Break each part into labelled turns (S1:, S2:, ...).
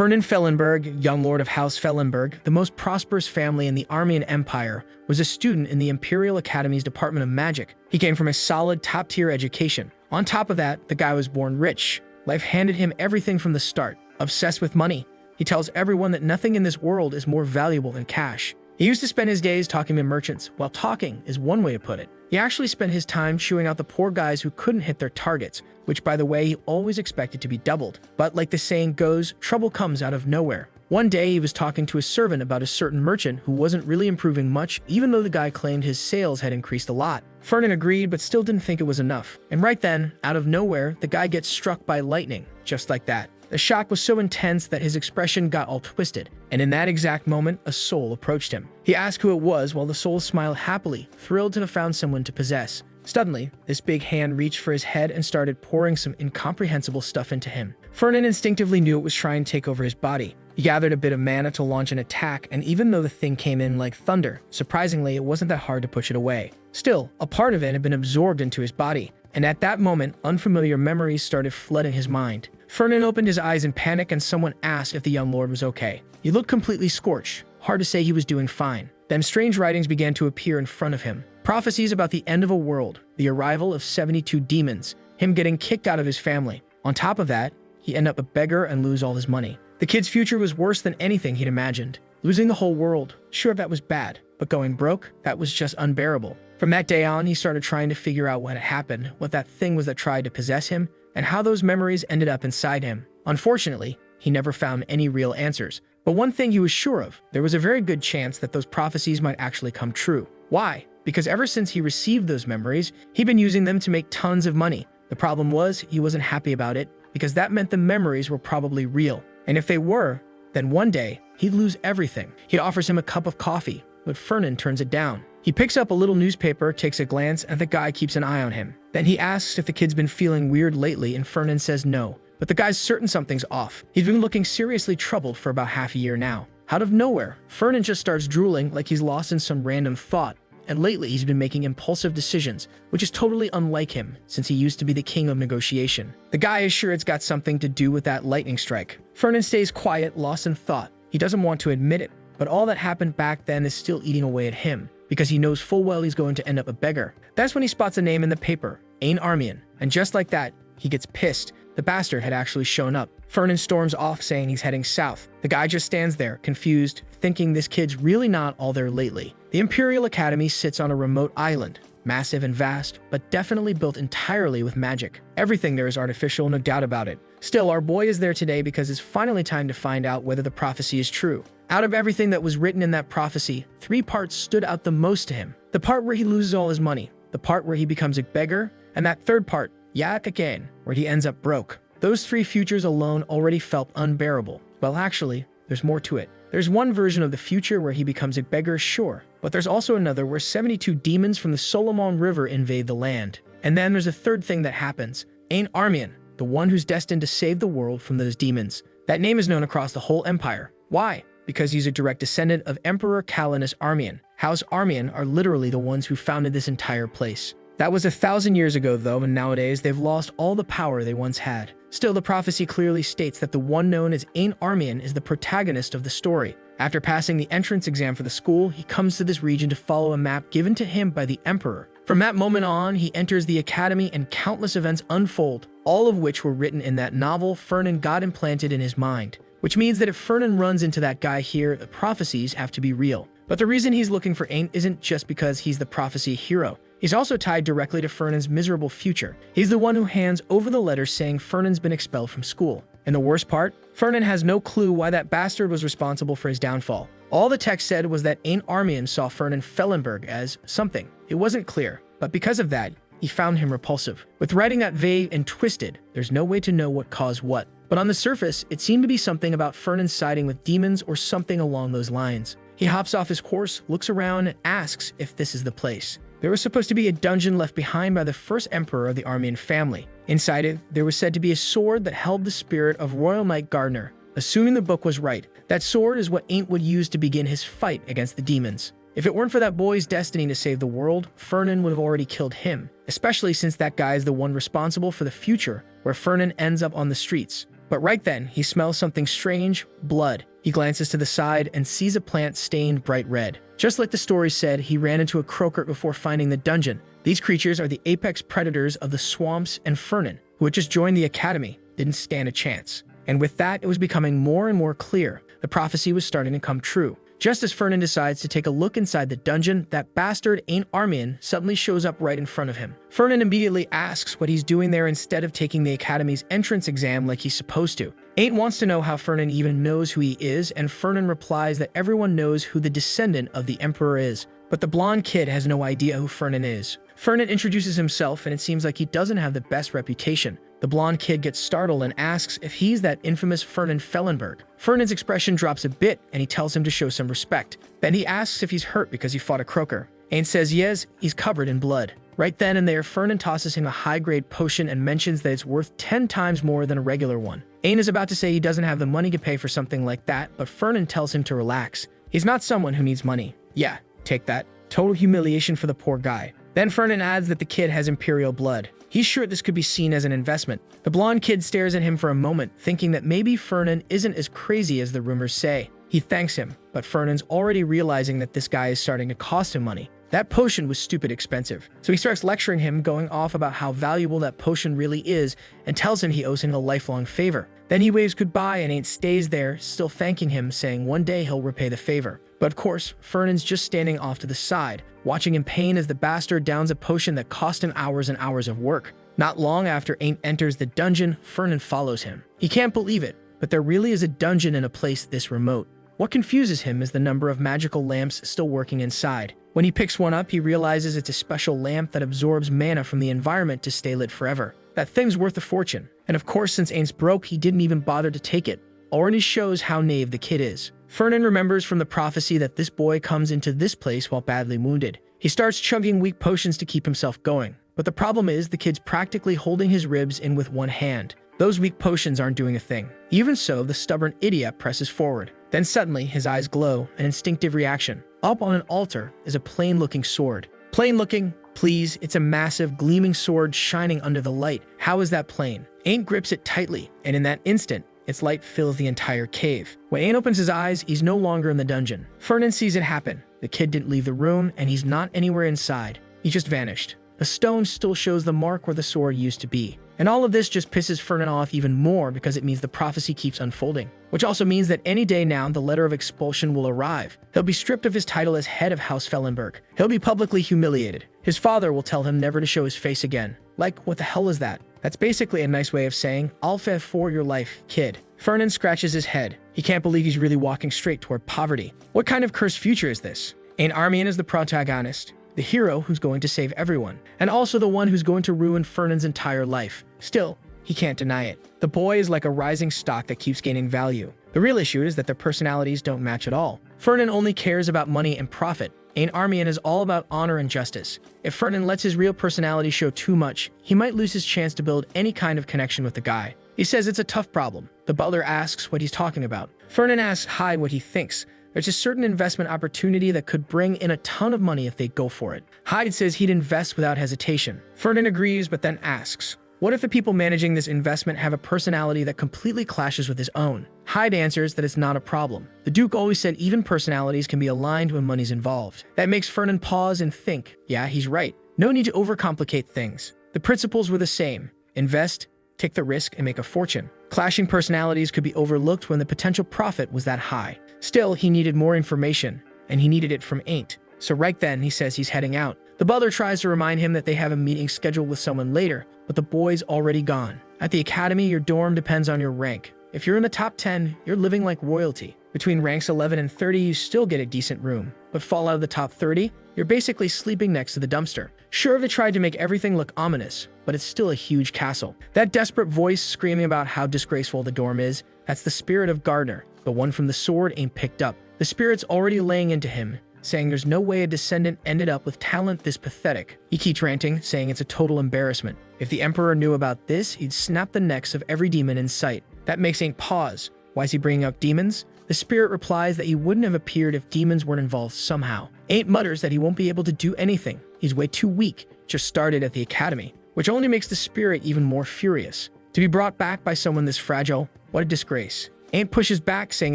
S1: Ferdinand Fellenberg, young lord of House Fellenberg, the most prosperous family in the Armenian Empire, was a student in the Imperial Academy's Department of Magic. He came from a solid, top-tier education. On top of that, the guy was born rich. Life handed him everything from the start. Obsessed with money, he tells everyone that nothing in this world is more valuable than cash. He used to spend his days talking to merchants. Well, talking is one way to put it. He actually spent his time chewing out the poor guys who couldn't hit their targets, which, by the way, he always expected to be doubled. But like the saying goes, trouble comes out of nowhere. One day, he was talking to a servant about a certain merchant who wasn't really improving much, even though the guy claimed his sales had increased a lot. Ferdinand agreed, but still didn't think it was enough. And right then, out of nowhere, the guy gets struck by lightning, just like that. The shock was so intense that his expression got all twisted, and in that exact moment, a soul approached him. He asked who it was while the soul smiled happily, thrilled to have found someone to possess. Suddenly, this big hand reached for his head and started pouring some incomprehensible stuff into him. Ferdinand instinctively knew it was trying to take over his body. He gathered a bit of mana to launch an attack, and even though the thing came in like thunder, surprisingly, it wasn't that hard to push it away. Still, a part of it had been absorbed into his body, and at that moment, unfamiliar memories started flooding his mind. Ferdinand opened his eyes in panic, and someone asked if the young lord was okay. He looked completely scorched. Hard to say he was doing fine. Then strange writings began to appear in front of him. Prophecies about the end of a world, the arrival of 72 demons, him getting kicked out of his family. On top of that, he'd end up a beggar and lose all his money. The kid's future was worse than anything he'd imagined. Losing the whole world, sure, that was bad, but going broke, that was just unbearable. From that day on, he started trying to figure out what had happened, what that thing was that tried to possess him, and how those memories ended up inside him. Unfortunately, he never found any real answers. But one thing he was sure of, there was a very good chance that those prophecies might actually come true. Why? Because ever since he received those memories, he'd been using them to make tons of money. The problem was, he wasn't happy about it, because that meant the memories were probably real. And if they were, then one day, he'd lose everything. He offers him a cup of coffee, but Ferdinand turns it down. He picks up a little newspaper, takes a glance, and the guy keeps an eye on him. Then he asks if the kid's been feeling weird lately, and Ferdinand says no. But the guy's certain something's off. He's been looking seriously troubled for about half a year now. Out of nowhere, Ferdinand just starts drooling like he's lost in some random thought. And lately, he's been making impulsive decisions, which is totally unlike him, since he used to be the king of negotiation. The guy is sure it's got something to do with that lightning strike. Ferdinand stays quiet, lost in thought. He doesn't want to admit it, but all that happened back then is still eating away at him, because he knows full well he's going to end up a beggar. That's when he spots a name in the paper, Armian, and just like that, he gets pissed. The bastard had actually shown up. Ferdinand storms off saying he's heading south. The guy just stands there, confused, thinking this kid's really not all there lately. The Imperial Academy sits on a remote island, massive and vast, but definitely built entirely with magic. Everything there is artificial, no doubt about it. Still, our boy is there today because it's finally time to find out whether the prophecy is true. Out of everything that was written in that prophecy, 3 parts stood out the most to him. The part where he loses all his money, the part where he becomes a beggar, and that third part, yet again, where he ends up broke. Those 3 futures alone already felt unbearable. Well, actually, there's more to it. There's one version of the future where he becomes a beggar, sure, but there's also another where 72 demons from the Solomon River invade the land. And then there's a third thing that happens. Armian, the one who's destined to save the world from those demons. That name is known across the whole empire. Why? Because he's a direct descendant of Emperor Calenus Armian. House Armian are literally the ones who founded this entire place. That was 1,000 years ago, though, and nowadays they've lost all the power they once had. Still, the prophecy clearly states that the one known as Armian is the protagonist of the story. After passing the entrance exam for the school, he comes to this region to follow a map given to him by the Emperor. From that moment on, he enters the academy and countless events unfold, all of which were written in that novel Ferdinand got implanted in his mind. Which means that if Ferdinand runs into that guy here, the prophecies have to be real. But the reason he's looking for Ain isn't just because he's the prophecy hero. He's also tied directly to Ferdinand's miserable future. He's the one who hands over the letter saying Ferdinand's been expelled from school. And the worst part? Ferdinand has no clue why that bastard was responsible for his downfall. All the text said was that Armian saw Ferdinand Fellenberg as something. It wasn't clear, but because of that, he found him repulsive. With writing that vague and twisted, there's no way to know what caused what. But on the surface, it seemed to be something about Ferdinand siding with demons or something along those lines. He hops off his horse, looks around, and asks if this is the place. There was supposed to be a dungeon left behind by the first emperor of the Armian family. Inside it, there was said to be a sword that held the spirit of Royal Knight Gardner. Assuming the book was right, that sword is what Aint would use to begin his fight against the demons. If it weren't for that boy's destiny to save the world, Ferdinand would have already killed him, especially since that guy is the one responsible for the future where Ferdinand ends up on the streets. But right then, he smells something strange, blood. He glances to the side and sees a plant stained bright red. Just like the story said, he ran into a croaker before finding the dungeon. These creatures are the apex predators of the swamps, and Fernan, who had just joined the academy, didn't stand a chance. And with that, it was becoming more and more clear. The prophecy was starting to come true. Just as Fernan decides to take a look inside the dungeon, that bastard Armian suddenly shows up right in front of him. Fernan immediately asks what he's doing there instead of taking the academy's entrance exam like he's supposed to. Aint wants to know how Fernan even knows who he is, and Fernan replies that everyone knows who the descendant of the emperor is. But the blonde kid has no idea who Fernan is. Fernan introduces himself, and it seems like he doesn't have the best reputation. The blonde kid gets startled and asks if he's that infamous Fernan Fellenberg. Fernan's expression drops a bit, and he tells him to show some respect. Then he asks if he's hurt because he fought a croaker. Aint says yes, he's covered in blood. Right then and there, Fernan tosses him a high-grade potion and mentions that it's worth 10 times more than a regular one. Aint is about to say he doesn't have the money to pay for something like that, but Fernan tells him to relax. He's not someone who needs money. Yeah, take that. Total humiliation for the poor guy. Then Fernan adds that the kid has imperial blood. He's sure this could be seen as an investment. The blonde kid stares at him for a moment, thinking that maybe Fernan isn't as crazy as the rumors say. He thanks him, but Fernan's already realizing that this guy is starting to cost him money. That potion was stupid expensive. So he starts lecturing him, going off about how valuable that potion really is, and tells him he owes him a lifelong favor. Then he waves goodbye and Aint stays there, still thanking him, saying one day he'll repay the favor. But of course, Fernan's just standing off to the side, watching in pain as the bastard downs a potion that cost him hours and hours of work. Not long after Aint enters the dungeon, Fernan follows him. He can't believe it, but there really is a dungeon in a place this remote. What confuses him is the number of magical lamps still working inside. When he picks one up, he realizes it's a special lamp that absorbs mana from the environment to stay lit forever. That thing's worth a fortune. And of course, since Aint's broke, he didn't even bother to take it. Already shows how naive the kid is. Fernan remembers from the prophecy that this boy comes into this place while badly wounded. He starts chugging weak potions to keep himself going. But the problem is the kid's practically holding his ribs in with one hand. Those weak potions aren't doing a thing. Even so, the stubborn idiot presses forward. Then suddenly, his eyes glow, an instinctive reaction. Up on an altar is a plain-looking sword. Plain-looking? Please, it's a massive, gleaming sword shining under the light. How is that plain? Aint grips it tightly, and in that instant, its light fills the entire cave. When Aint opens his eyes, he's no longer in the dungeon. Fernan sees it happen. The kid didn't leave the room, and he's not anywhere inside. He just vanished. The stone still shows the mark where the sword used to be. And all of this just pisses Fernan off even more because it means the prophecy keeps unfolding. Which also means that any day now, the letter of expulsion will arrive. He'll be stripped of his title as head of House Fellenberg. He'll be publicly humiliated. His father will tell him never to show his face again. Like, what the hell is that? That's basically a nice way of saying, I'll fight for your life, kid. Fernan scratches his head. He can't believe he's really walking straight toward poverty. What kind of cursed future is this? Aint Armian is the protagonist, the hero who's going to save everyone, and also the one who's going to ruin Fernan's entire life. Still, he can't deny it. The boy is like a rising stock that keeps gaining value. The real issue is that their personalities don't match at all. Fernan only cares about money and profit. Aint Armian is all about honor and justice. If Fernan lets his real personality show too much, he might lose his chance to build any kind of connection with the guy. He says it's a tough problem. The butler asks what he's talking about. Fernan asks Hyde what he thinks. There's a certain investment opportunity that could bring in a ton of money if they go for it. Hyde says he'd invest without hesitation. Fernan agrees, but then asks, what if the people managing this investment have a personality that completely clashes with his own? Hyde answers that it's not a problem. The Duke always said even personalities can be aligned when money's involved. That makes Fernan pause and think, yeah, he's right. No need to overcomplicate things. The principles were the same. Invest, take the risk, and make a fortune. Clashing personalities could be overlooked when the potential profit was that high. Still, he needed more information, and he needed it from Aint. So right then, he says he's heading out. The butler tries to remind him that they have a meeting scheduled with someone later, but the boy's already gone. At the academy, your dorm depends on your rank. If you're in the top 10, you're living like royalty. Between ranks 11 and 30, you still get a decent room. But fall out of the top 30, you're basically sleeping next to the dumpster. Sure, they tried to make everything look ominous, but it's still a huge castle. That desperate voice screaming about how disgraceful the dorm is, that's the spirit of Gardner. The one from the sword ain't picked up. The spirit's already laying into him, saying there's no way a descendant ended up with talent this pathetic. He keeps ranting, saying it's a total embarrassment. If the Emperor knew about this, he'd snap the necks of every demon in sight. That makes Aint pause. Why is he bringing up demons? The spirit replies that he wouldn't have appeared if demons weren't involved somehow. Aint mutters that he won't be able to do anything. He's way too weak, just started at the academy, which only makes the spirit even more furious. To be brought back by someone this fragile, What a disgrace. Ain't pushes back, saying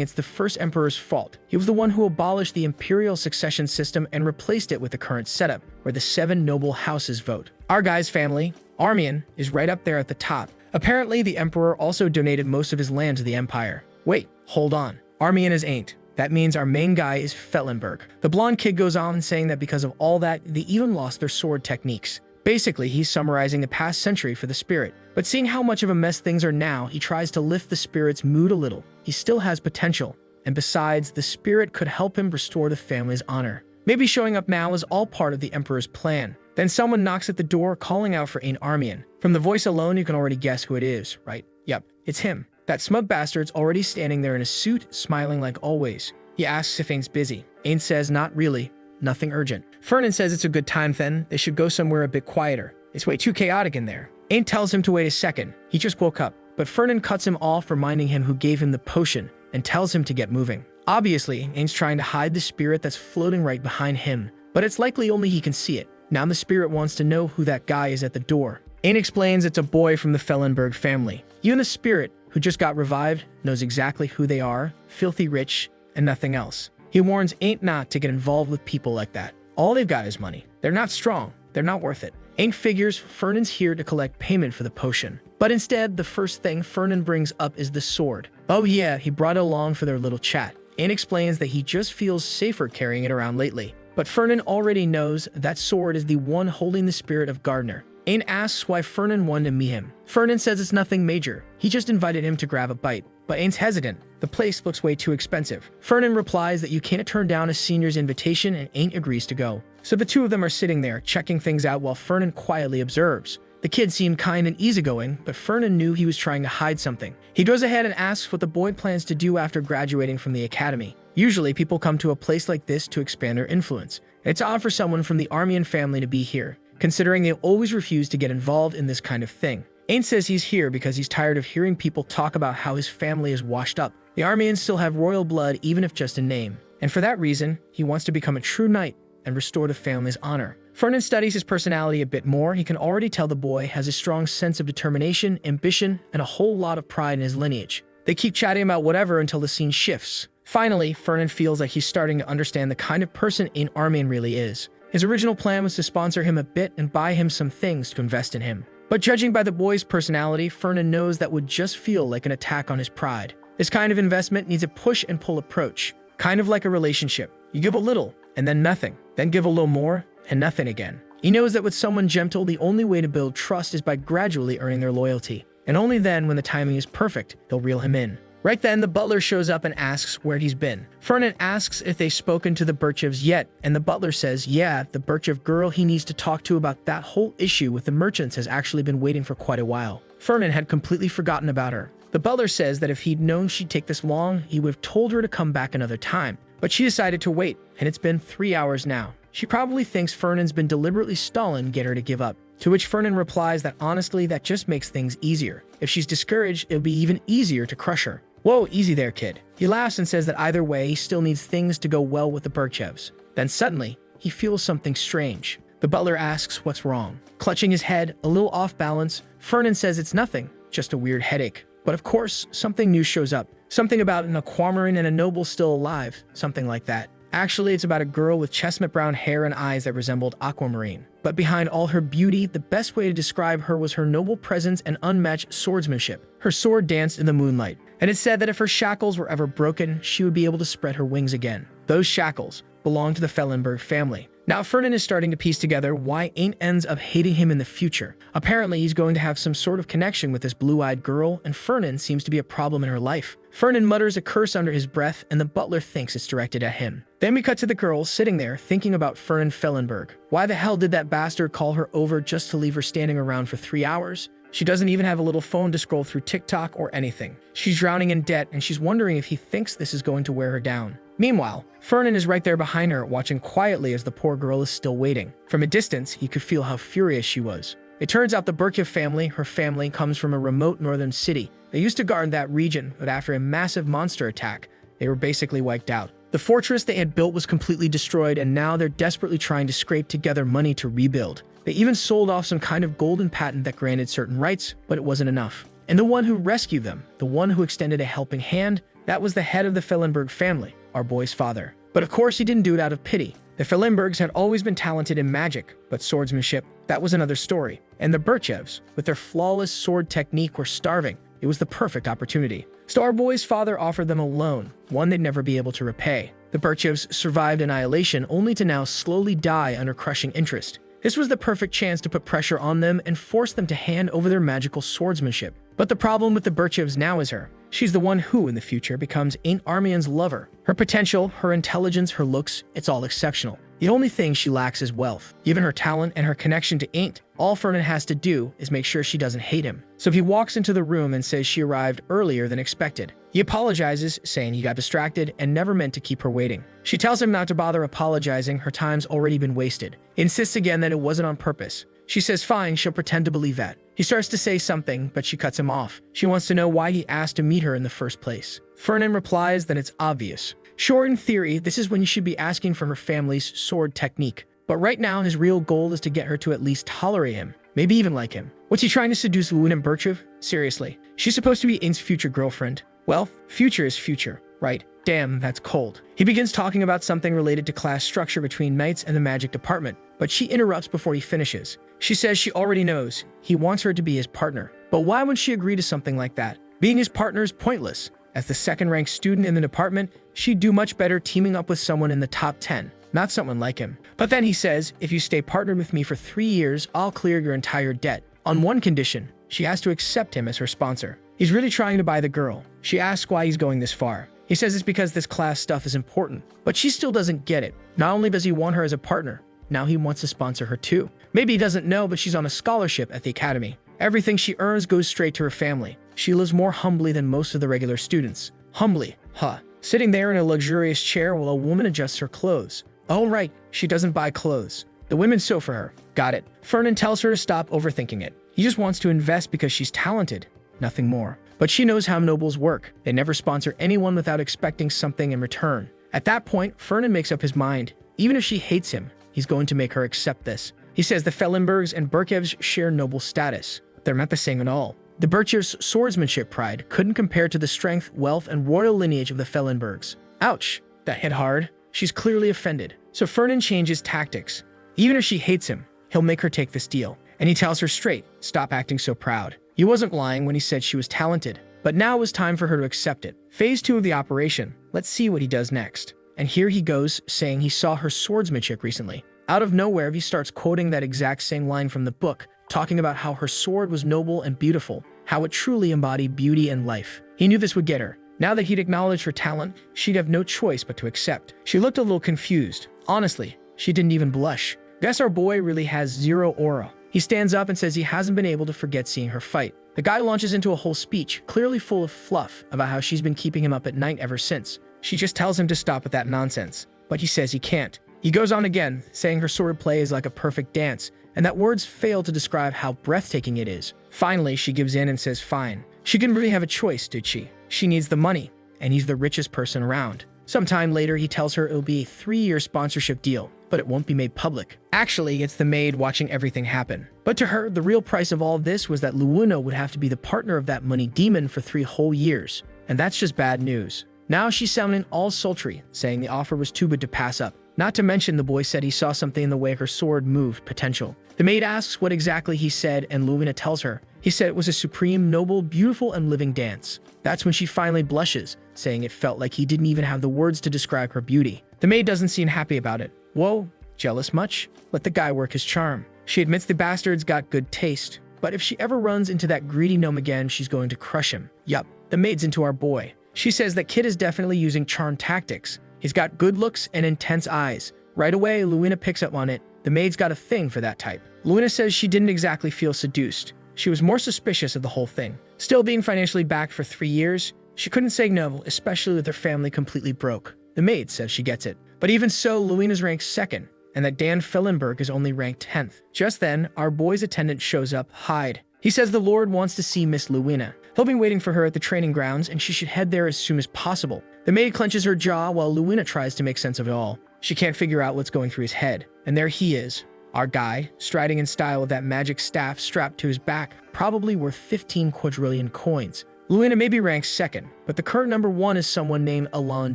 S1: it's the first emperor's fault. He was the one who abolished the imperial succession system and replaced it with the current setup, where the 7 noble houses vote. Our guy's family, Armian, is right up there at the top. Apparently, the emperor also donated most of his land to the empire. Wait, hold on. Armian is ain't. That means our main guy is Fellenberg. The blonde kid goes on saying that because of all that, they even lost their sword techniques. Basically, he's summarizing the past century for the spirit. But seeing how much of a mess things are now, he tries to lift the spirit's mood a little. He still has potential. And besides, the spirit could help him restore the family's honor. Maybe showing up now is all part of the emperor's plan. Then someone knocks at the door, calling out for Ain Armian. From the voice alone, you can already guess who it is, right? Yep, it's him. That smug bastard's already standing there in a suit, smiling like always. He asks if Ain's busy. Ain says not really. Nothing urgent. Fernan says it's a good time then. They should go somewhere a bit quieter. It's way too chaotic in there. Ain tells him to wait a second. He just woke up. But Fernan cuts him off, reminding him who gave him the potion, and tells him to get moving. Obviously, Ain's trying to hide the spirit that's floating right behind him, but it's likely only he can see it. Now the spirit wants to know who that guy is at the door. Ain explains it's a boy from the Fellenberg family. Even the spirit, who just got revived, knows exactly who they are, filthy rich, and nothing else. He warns Ain't not to get involved with people like that. All they've got is money. They're not strong. They're not worth it. Ain't figures Fernan's here to collect payment for the potion. But instead, the first thing Fernan brings up is the sword. Oh yeah, he brought it along for their little chat. Ain't explains that he just feels safer carrying it around lately. But Fernan already knows that sword is the one holding the spirit of Gardner. Ain't asks why Fernan wanted to meet him. Fernan says it's nothing major. He just invited him to grab a bite. But Ain's hesitant. The place looks way too expensive. Fernan replies that you can't turn down a senior's invitation, and Ain't agrees to go. So the two of them are sitting there, checking things out while Fernan quietly observes. The kid seemed kind and easygoing, but Fernan knew he was trying to hide something. He goes ahead and asks what the boy plans to do after graduating from the academy. Usually, people come to a place like this to expand their influence. It's odd for someone from the Armian family to be here, considering they always refuse to get involved in this kind of thing. Ain says he's here because he's tired of hearing people talk about how his family is washed up. The Armians still have royal blood, even if just in name. And for that reason, he wants to become a true knight and restore the family's honor. Fernan studies his personality a bit more. He can already tell the boy has a strong sense of determination, ambition, and a whole lot of pride in his lineage. They keep chatting about whatever until the scene shifts. Finally, Fernan feels like he's starting to understand the kind of person Ain Armian really is. His original plan was to sponsor him a bit and buy him some things to invest in him. But judging by the boy's personality, Fernan knows that would just feel like an attack on his pride. This kind of investment needs a push and pull approach, kind of like a relationship. You give a little, and then nothing. Then give a little more, and nothing again. He knows that with someone gentle, the only way to build trust is by gradually earning their loyalty. And only then, when the timing is perfect, he'll reel him in. Right then, the butler shows up and asks where he's been. Fernan asks if they've spoken to the Birchevs yet, and the butler says, yeah, the Birchev girl he needs to talk to about that whole issue with the merchants has actually been waiting for quite a while. Fernan had completely forgotten about her. The butler says that if he'd known she'd take this long, he would have told her to come back another time. But she decided to wait, and it's been 3 hours now. She probably thinks Fernan's been deliberately stalling to get her to give up. To which Fernan replies that honestly, that just makes things easier. If she's discouraged, it'll be even easier to crush her. Whoa, easy there, kid. He laughs and says that either way, he still needs things to go well with the Birchevs. Then suddenly, he feels something strange. The butler asks what's wrong. Clutching his head, a little off balance, Fernan says it's nothing, just a weird headache. But of course, something new shows up. Something about an aquamarine and a noble still alive, something like that. Actually, it's about a girl with chestnut brown hair and eyes that resembled aquamarine. But behind all her beauty, the best way to describe her was her noble presence and unmatched swordsmanship. Her sword danced in the moonlight, and it said that if her shackles were ever broken, she would be able to spread her wings again. Those shackles belonged to the Fellenberg family. Now Fernan is starting to piece together why Ain ends up hating him in the future. Apparently, he's going to have some sort of connection with this blue-eyed girl, and Fernan seems to be a problem in her life. Fernan mutters a curse under his breath, and the butler thinks it's directed at him. Then we cut to the girl sitting there thinking about Fernan Fellenberg. Why the hell did that bastard call her over just to leave her standing around for 3 hours? She doesn't even have a little phone to scroll through TikTok or anything. She's drowning in debt, and she's wondering if he thinks this is going to wear her down. Meanwhile, Fernan is right there behind her, watching quietly as the poor girl is still waiting. From a distance, he could feel how furious she was. It turns out the Birchev family, her family, comes from a remote northern city. They used to guard that region, but after a massive monster attack, they were basically wiped out. The fortress they had built was completely destroyed, and now they're desperately trying to scrape together money to rebuild. They even sold off some kind of golden patent that granted certain rights, but it wasn't enough. And the one who rescued them, the one who extended a helping hand, that was the head of the Fellenberg family, our boy's father. But of course he didn't do it out of pity. The Fellenbergs had always been talented in magic, but swordsmanship, that was another story. And the Birchevs, with their flawless sword technique, were starving. It was the perfect opportunity. So our boy's father offered them a loan, one they'd never be able to repay. The Birchevs survived annihilation only to now slowly die under crushing interest. This was the perfect chance to put pressure on them and force them to hand over their magical swordsmanship. But the problem with the Birchevs now is her. She's the one who, in the future, becomes Aunt Armian's lover. Her potential, her intelligence, her looks, it's all exceptional. The only thing she lacks is wealth. Given her talent and her connection to Aunt, all Fernan has to do is make sure she doesn't hate him. So he walks into the room and says she arrived earlier than expected. He apologizes, saying he got distracted and never meant to keep her waiting. She tells him not to bother apologizing, her time's already been wasted. Insists again that it wasn't on purpose. She says fine, she'll pretend to believe that. He starts to say something, but she cuts him off. She wants to know why he asked to meet her in the first place. Fernan replies that it's obvious. Sure, in theory, this is when you should be asking for her family's sword technique. But right now, his real goal is to get her to at least tolerate him, maybe even like him. What's he trying to seduce Luwin Birchev? Seriously. She's supposed to be Ain's future girlfriend. Well, future is future, right? Damn, that's cold. He begins talking about something related to class structure between knights and the magic department, but she interrupts before he finishes. She says she already knows. He wants her to be his partner. But why would she agree to something like that? Being his partner is pointless. As the second-ranked student in the department, she'd do much better teaming up with someone in the top 10, not someone like him. But then he says, if you stay partnered with me for 3 years, I'll clear your entire debt. On one condition, she has to accept him as her sponsor. He's really trying to buy the girl. She asks why he's going this far. He says it's because this class stuff is important, but she still doesn't get it. Not only does he want her as a partner, now he wants to sponsor her too. Maybe he doesn't know, but she's on a scholarship at the academy. Everything she earns goes straight to her family. She lives more humbly than most of the regular students. Humbly, huh? Sitting there in a luxurious chair while a woman adjusts her clothes. Oh right, she doesn't buy clothes. The women sew for her. Got it. Fernan tells her to stop overthinking it. He just wants to invest because she's talented. Nothing more. But she knows how nobles work. They never sponsor anyone without expecting something in return. At that point, Fernan makes up his mind. Even if she hates him, he's going to make her accept this. He says the Fellenbergs and Birchevs share noble status. They're not the same at all. The Birchevs' swordsmanship pride couldn't compare to the strength, wealth, and royal lineage of the Fellenbergs. Ouch, that hit hard. She's clearly offended. So Fernan changes tactics. Even if she hates him, he'll make her take this deal. And he tells her straight, stop acting so proud. He wasn't lying when he said she was talented, but now it was time for her to accept it. Phase 2 of the operation. Let's see what he does next. And here he goes, saying he saw her swordsmanship recently. Out of nowhere, he starts quoting that exact same line from the book, talking about how her sword was noble and beautiful, how it truly embodied beauty and life. He knew this would get her. Now that he'd acknowledged her talent, she'd have no choice but to accept. She looked a little confused. Honestly, she didn't even blush. Guess our boy really has zero aura. He stands up and says he hasn't been able to forget seeing her fight. The guy launches into a whole speech, clearly full of fluff, about how she's been keeping him up at night ever since. She just tells him to stop with that nonsense, but he says he can't. He goes on again, saying her sword play is like a perfect dance, and that words fail to describe how breathtaking it is. Finally, she gives in and says fine. She didn't really have a choice, did she? She needs the money, and he's the richest person around. Sometime later, he tells her it'll be a 3-year sponsorship deal, but it won't be made public. Actually, it's the maid watching everything happen. But to her, the real price of all this was that Luwina would have to be the partner of that money demon for 3 whole years. And that's just bad news. Now she's sounding all sultry, saying the offer was too good to pass up. Not to mention the boy said he saw something in the way her sword moved, potential. The maid asks what exactly he said, and Luwina tells her. He said it was a supreme, noble, beautiful, and living dance. That's when she finally blushes, saying it felt like he didn't even have the words to describe her beauty. The maid doesn't seem happy about it. Whoa, jealous much? Let the guy work his charm. She admits the bastard's got good taste, but if she ever runs into that greedy gnome again, she's going to crush him. Yup, the maid's into our boy. She says that Kid is definitely using charm tactics. He's got good looks and intense eyes. Right away, Luwina picks up on it. The maid's got a thing for that type. Luwina says she didn't exactly feel seduced. She was more suspicious of the whole thing. Still being financially backed for 3 years, she couldn't say no, especially with her family completely broke. The maid says she gets it. But even so, Luwina's ranked 2nd, and that Dan Fellenberg is only ranked 10th. Just then, our boy's attendant shows up, Hyde. He says the Lord wants to see Miss Luwina. He'll be waiting for her at the training grounds, and she should head there as soon as possible. The maid clenches her jaw while Luwina tries to make sense of it all. She can't figure out what's going through his head. And there he is, Our guy, striding in style with that magic staff strapped to his back, probably worth 15 quadrillion coins. Luina may be ranked second, but the current number one is someone named Alan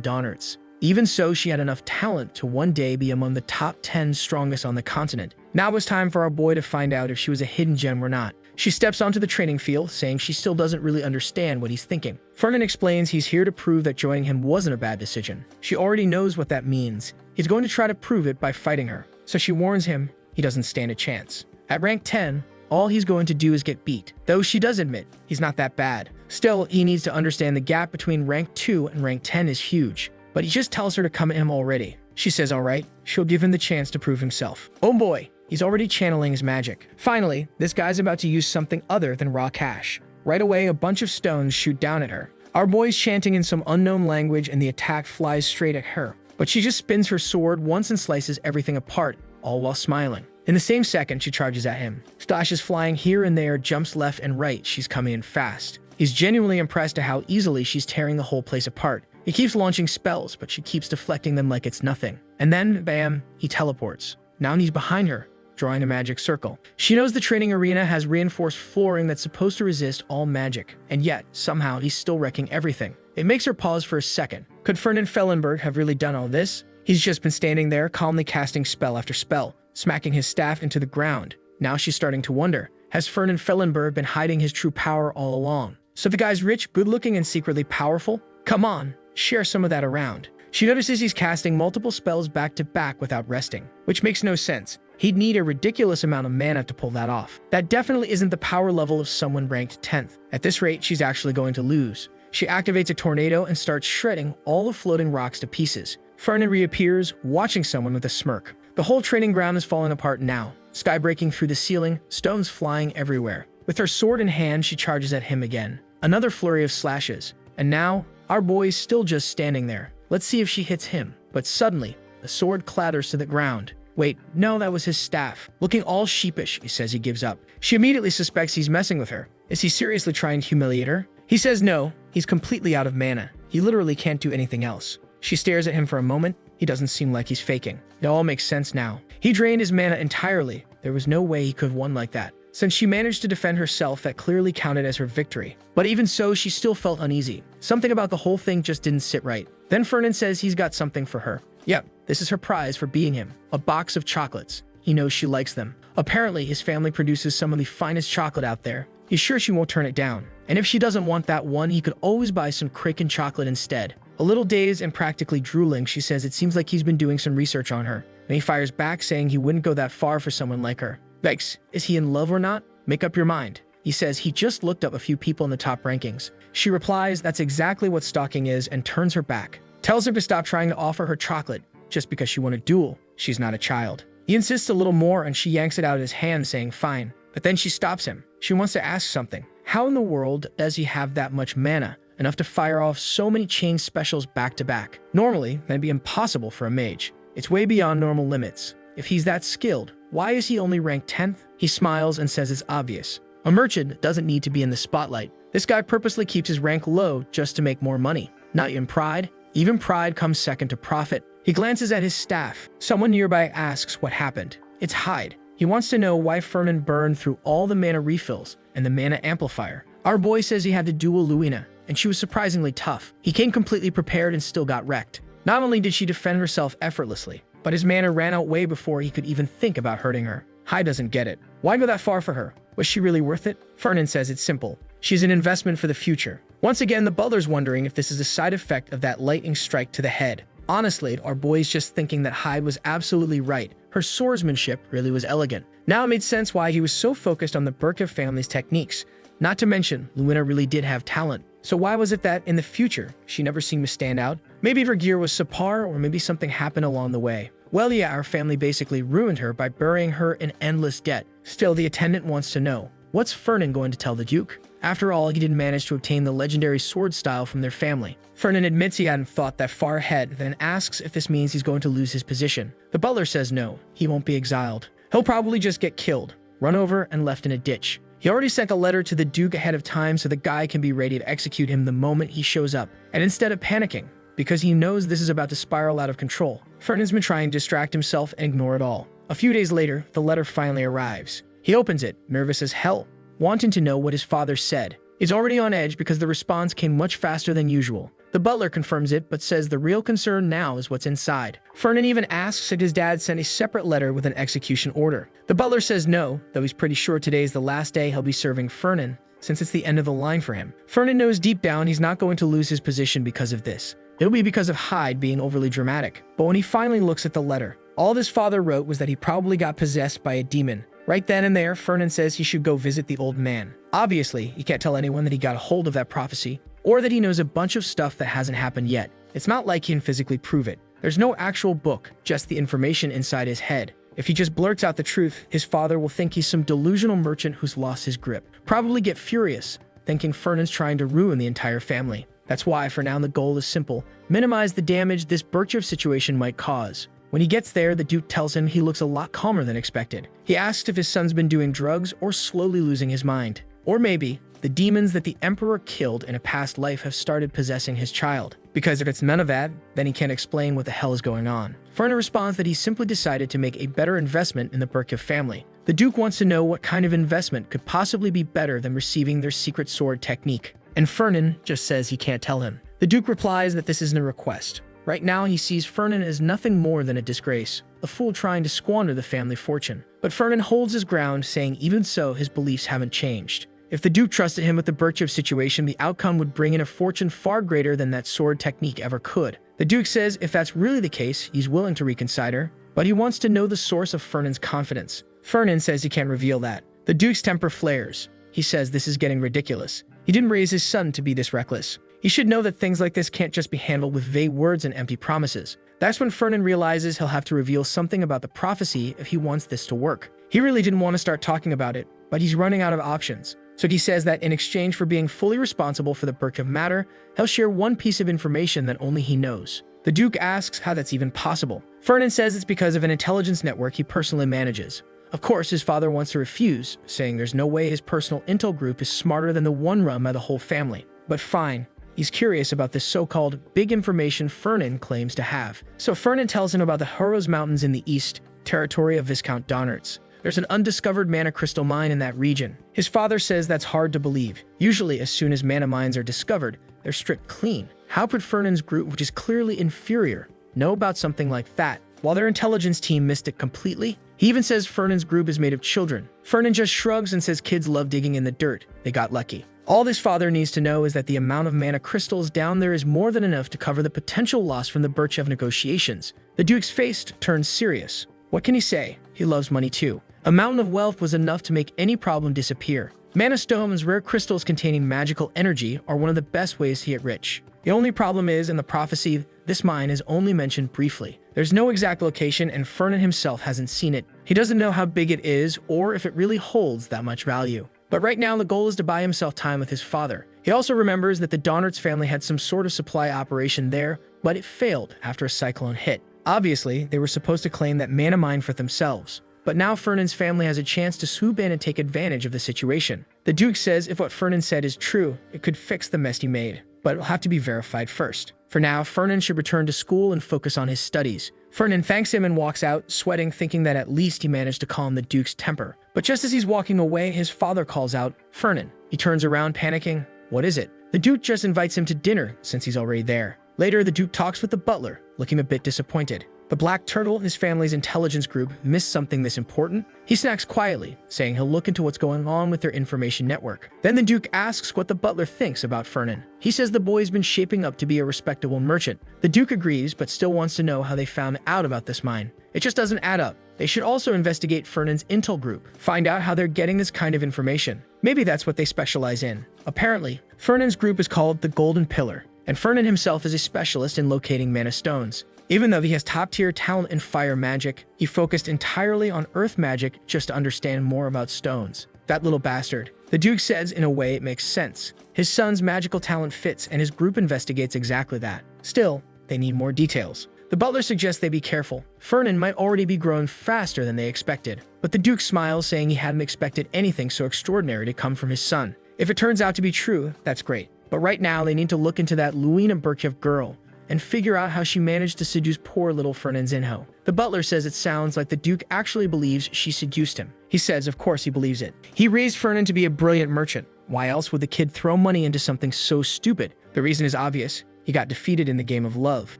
S1: Donnerts. Even so, she had enough talent to one day be among the top 10 strongest on the continent. Now it was time for our boy to find out if she was a hidden gem or not. She steps onto the training field, saying she still doesn't really understand what he's thinking. Fernan explains he's here to prove that joining him wasn't a bad decision. She already knows what that means. He's going to try to prove it by fighting her. So she warns him he doesn't stand a chance. At rank 10, all he's going to do is get beat, though she does admit he's not that bad. Still, he needs to understand the gap between rank 2 and rank 10 is huge, but he just tells her to come at him already. She says alright, she'll give him the chance to prove himself. Oh boy, he's already channeling his magic. Finally, this guy's about to use something other than raw cash. Right away, a bunch of stones shoot down at her. Our boy's chanting in some unknown language and the attack flies straight at her, but she just spins her sword once and slices everything apart, all while smiling. In the same second, she charges at him. Stashes flying here and there, jumps left and right, she's coming in fast. He's genuinely impressed at how easily she's tearing the whole place apart. He keeps launching spells, but she keeps deflecting them like it's nothing. And then, bam, he teleports. Now he's behind her, drawing a magic circle. She knows the training arena has reinforced flooring that's supposed to resist all magic, and yet, somehow, he's still wrecking everything. It makes her pause for a second. Could Fernan Fellenberg have really done all this? He's just been standing there, calmly casting spell after spell, smacking his staff into the ground. Now she's starting to wonder, has Fernan Fellenberg been hiding his true power all along? So the guy's rich, good-looking, and secretly powerful? Come on, share some of that around. She notices he's casting multiple spells back-to-back without resting, which makes no sense. He'd need a ridiculous amount of mana to pull that off. That definitely isn't the power level of someone ranked 10th. At this rate, she's actually going to lose. She activates a tornado and starts shredding all the floating rocks to pieces. Fernan reappears, watching someone with a smirk. The whole training ground is falling apart now. Sky breaking through the ceiling, stones flying everywhere. With her sword in hand, she charges at him again. Another flurry of slashes. And now, our boy's still just standing there. Let's see if she hits him. But suddenly, the sword clatters to the ground. Wait, no, that was his staff. Looking all sheepish, he says he gives up. She immediately suspects he's messing with her. Is he seriously trying to humiliate her? He says no, he's completely out of mana. He literally can't do anything else. She stares at him for a moment. He doesn't seem like he's faking. It all makes sense now. He drained his mana entirely. There was no way he could have won like that. Since she managed to defend herself, that clearly counted as her victory. But even so, she still felt uneasy. Something about the whole thing just didn't sit right. Then Fernan says he's got something for her. Yep, this is her prize for beating him. A box of chocolates. He knows she likes them. Apparently, his family produces some of the finest chocolate out there. He's sure she won't turn it down. And if she doesn't want that one, he could always buy some Kraken chocolate instead. A little dazed and practically drooling, she says it seems like he's been doing some research on her. And he fires back, saying he wouldn't go that far for someone like her. Begs, is he in love or not? Make up your mind. He says he just looked up a few people in the top rankings. She replies that's exactly what stalking is and turns her back. Tells him to stop trying to offer her chocolate just because she won a duel. She's not a child. He insists a little more and she yanks it out of his hand, saying fine. But then she stops him. She wants to ask something. How in the world does he have that much mana? Enough to fire off so many chain specials back to back. Normally, that'd be impossible for a mage. It's way beyond normal limits. If he's that skilled, why is he only ranked 10th? He smiles and says it's obvious. A merchant doesn't need to be in the spotlight. This guy purposely keeps his rank low just to make more money. Not in pride. Even pride comes second to profit. He glances at his staff. Someone nearby asks what happened. It's Hyde. He wants to know why Fernan burned through all the mana refills and the mana amplifier. Our boy says he had to duel Luina, and she was surprisingly tough. He came completely prepared and still got wrecked. Not only did she defend herself effortlessly, but his mana ran out way before he could even think about hurting her. Hyde doesn't get it. Why go that far for her? Was she really worth it? Fernan says it's simple. She's an investment for the future. Once again, the butler's wondering if this is a side effect of that lightning strike to the head. Honestly, our boy's just thinking that Hyde was absolutely right. Her swordsmanship really was elegant. Now it made sense why he was so focused on the Burka family's techniques. Not to mention, Luina really did have talent. So why was it that, in the future, she never seemed to stand out? Maybe her gear was subpar, or maybe something happened along the way. Well, yeah, our family basically ruined her by burying her in endless debt. Still, the attendant wants to know, what's Fernan going to tell the Duke? After all, he didn't manage to obtain the legendary sword style from their family. Fernan admits he hadn't thought that far ahead, then asks if this means he's going to lose his position. The butler says no, he won't be exiled. He'll probably just get killed, run over, and left in a ditch. He already sent a letter to the Duke ahead of time so the guy can be ready to execute him the moment he shows up. And instead of panicking, because he knows this is about to spiral out of control, Fernand's been trying to distract himself and ignore it all. A few days later, the letter finally arrives. He opens it, nervous as hell, wanting to know what his father said. He's already on edge because the response came much faster than usual. The butler confirms it, but says the real concern now is what's inside. Fernan even asks if his dad sent a separate letter with an execution order. The butler says no, though he's pretty sure today is the last day he'll be serving Fernan, since it's the end of the line for him. Fernan knows deep down he's not going to lose his position because of this. It'll be because of Hyde being overly dramatic. But when he finally looks at the letter, all his father wrote was that he probably got possessed by a demon. Right then and there, Fernan says he should go visit the old man. Obviously, he can't tell anyone that he got a hold of that prophecy, or that he knows a bunch of stuff that hasn't happened yet. It's not like he can physically prove it. There's no actual book, just the information inside his head. If he just blurts out the truth, his father will think he's some delusional merchant who's lost his grip. Probably get furious, thinking Fernan's trying to ruin the entire family. That's why, for now, the goal is simple: minimize the damage this Birchev situation might cause. When he gets there, the Duke tells him he looks a lot calmer than expected. He asks if his son's been doing drugs or slowly losing his mind. Or maybe the demons that the Emperor killed in a past life have started possessing his child. Because if it's none of that, then he can't explain what the hell is going on. Fernan responds that he simply decided to make a better investment in the Birchev family. The Duke wants to know what kind of investment could possibly be better than receiving their secret sword technique. And Fernan just says he can't tell him. The Duke replies that this isn't a request. Right now, he sees Fernan as nothing more than a disgrace, a fool trying to squander the family fortune. But Fernan holds his ground, saying even so, his beliefs haven't changed. If the Duke trusted him with the Birchev situation, the outcome would bring in a fortune far greater than that sword technique ever could. The Duke says if that's really the case, he's willing to reconsider, but he wants to know the source of Fernan's confidence. Fernan says he can't reveal that. The Duke's temper flares. He says this is getting ridiculous. He didn't raise his son to be this reckless. He should know that things like this can't just be handled with vague words and empty promises. That's when Fernan realizes he'll have to reveal something about the prophecy if he wants this to work. He really didn't want to start talking about it, but he's running out of options. So he says that in exchange for being fully responsible for the Birchev matter, he'll share one piece of information that only he knows. The Duke asks how that's even possible. Fernan says it's because of an intelligence network he personally manages. Of course, his father wants to refuse, saying there's no way his personal intel group is smarter than the one run by the whole family. But fine. He's curious about this so-called big information Fernan claims to have. So Fernan tells him about the Hurros Mountains in the east, territory of Viscount Donnert's. There's an undiscovered mana crystal mine in that region. His father says that's hard to believe. Usually, as soon as mana mines are discovered, they're stripped clean. How could Fernan's group, which is clearly inferior, know about something like that, while their intelligence team missed it completely? He even says Fernan's group is made of children. Fernan just shrugs and says kids love digging in the dirt. They got lucky. All this father needs to know is that the amount of mana crystals down there is more than enough to cover the potential loss from the Birchev negotiations. The Duke's face turns serious. What can he say? He loves money too. A mountain of wealth was enough to make any problem disappear. Mana stones, rare crystals containing magical energy, are one of the best ways to get rich. The only problem is, in the prophecy, this mine is only mentioned briefly. There's no exact location, and Fernan himself hasn't seen it. He doesn't know how big it is, or if it really holds that much value. But right now, the goal is to buy himself time with his father. He also remembers that the Donnert's family had some sort of supply operation there, but it failed after a cyclone hit. Obviously, they were supposed to claim that mana mine for themselves. But now Fernan's family has a chance to swoop in and take advantage of the situation. The Duke says if what Fernan said is true, it could fix the mess he made, but it'll have to be verified first. For now, Fernan should return to school and focus on his studies. Fernan thanks him and walks out, sweating, thinking that at least he managed to calm the Duke's temper. But just as he's walking away, his father calls out, "Fernan." He turns around, panicking. What is it? The Duke just invites him to dinner, since he's already there. Later, the Duke talks with the butler, looking a bit disappointed. The Black Turtle and his family's intelligence group missed something this important. He snacks quietly, saying he'll look into what's going on with their information network. Then the Duke asks what the butler thinks about Fernan. He says the boy's been shaping up to be a respectable merchant. The Duke agrees, but still wants to know how they found out about this mine. It just doesn't add up. They should also investigate Fernan's intel group, find out how they're getting this kind of information. Maybe that's what they specialize in. Apparently, Fernan's group is called the Golden Pillar, and Fernan himself is a specialist in locating mana stones. Even though he has top-tier talent in fire magic, he focused entirely on earth magic just to understand more about stones. That little bastard. The Duke says in a way it makes sense. His son's magical talent fits, and his group investigates exactly that. Still, they need more details. The butler suggests they be careful. Fernan might already be growing faster than they expected. But the Duke smiles, saying he hadn't expected anything so extraordinary to come from his son. If it turns out to be true, that's great. But right now, they need to look into that Luina Birchev girl and figure out how she managed to seduce poor little Fernand's Inho. The butler says it sounds like the Duke actually believes she seduced him. He says of course he believes it. He raised Fernand to be a brilliant merchant. Why else would the kid throw money into something so stupid? The reason is obvious. He got defeated in the game of love.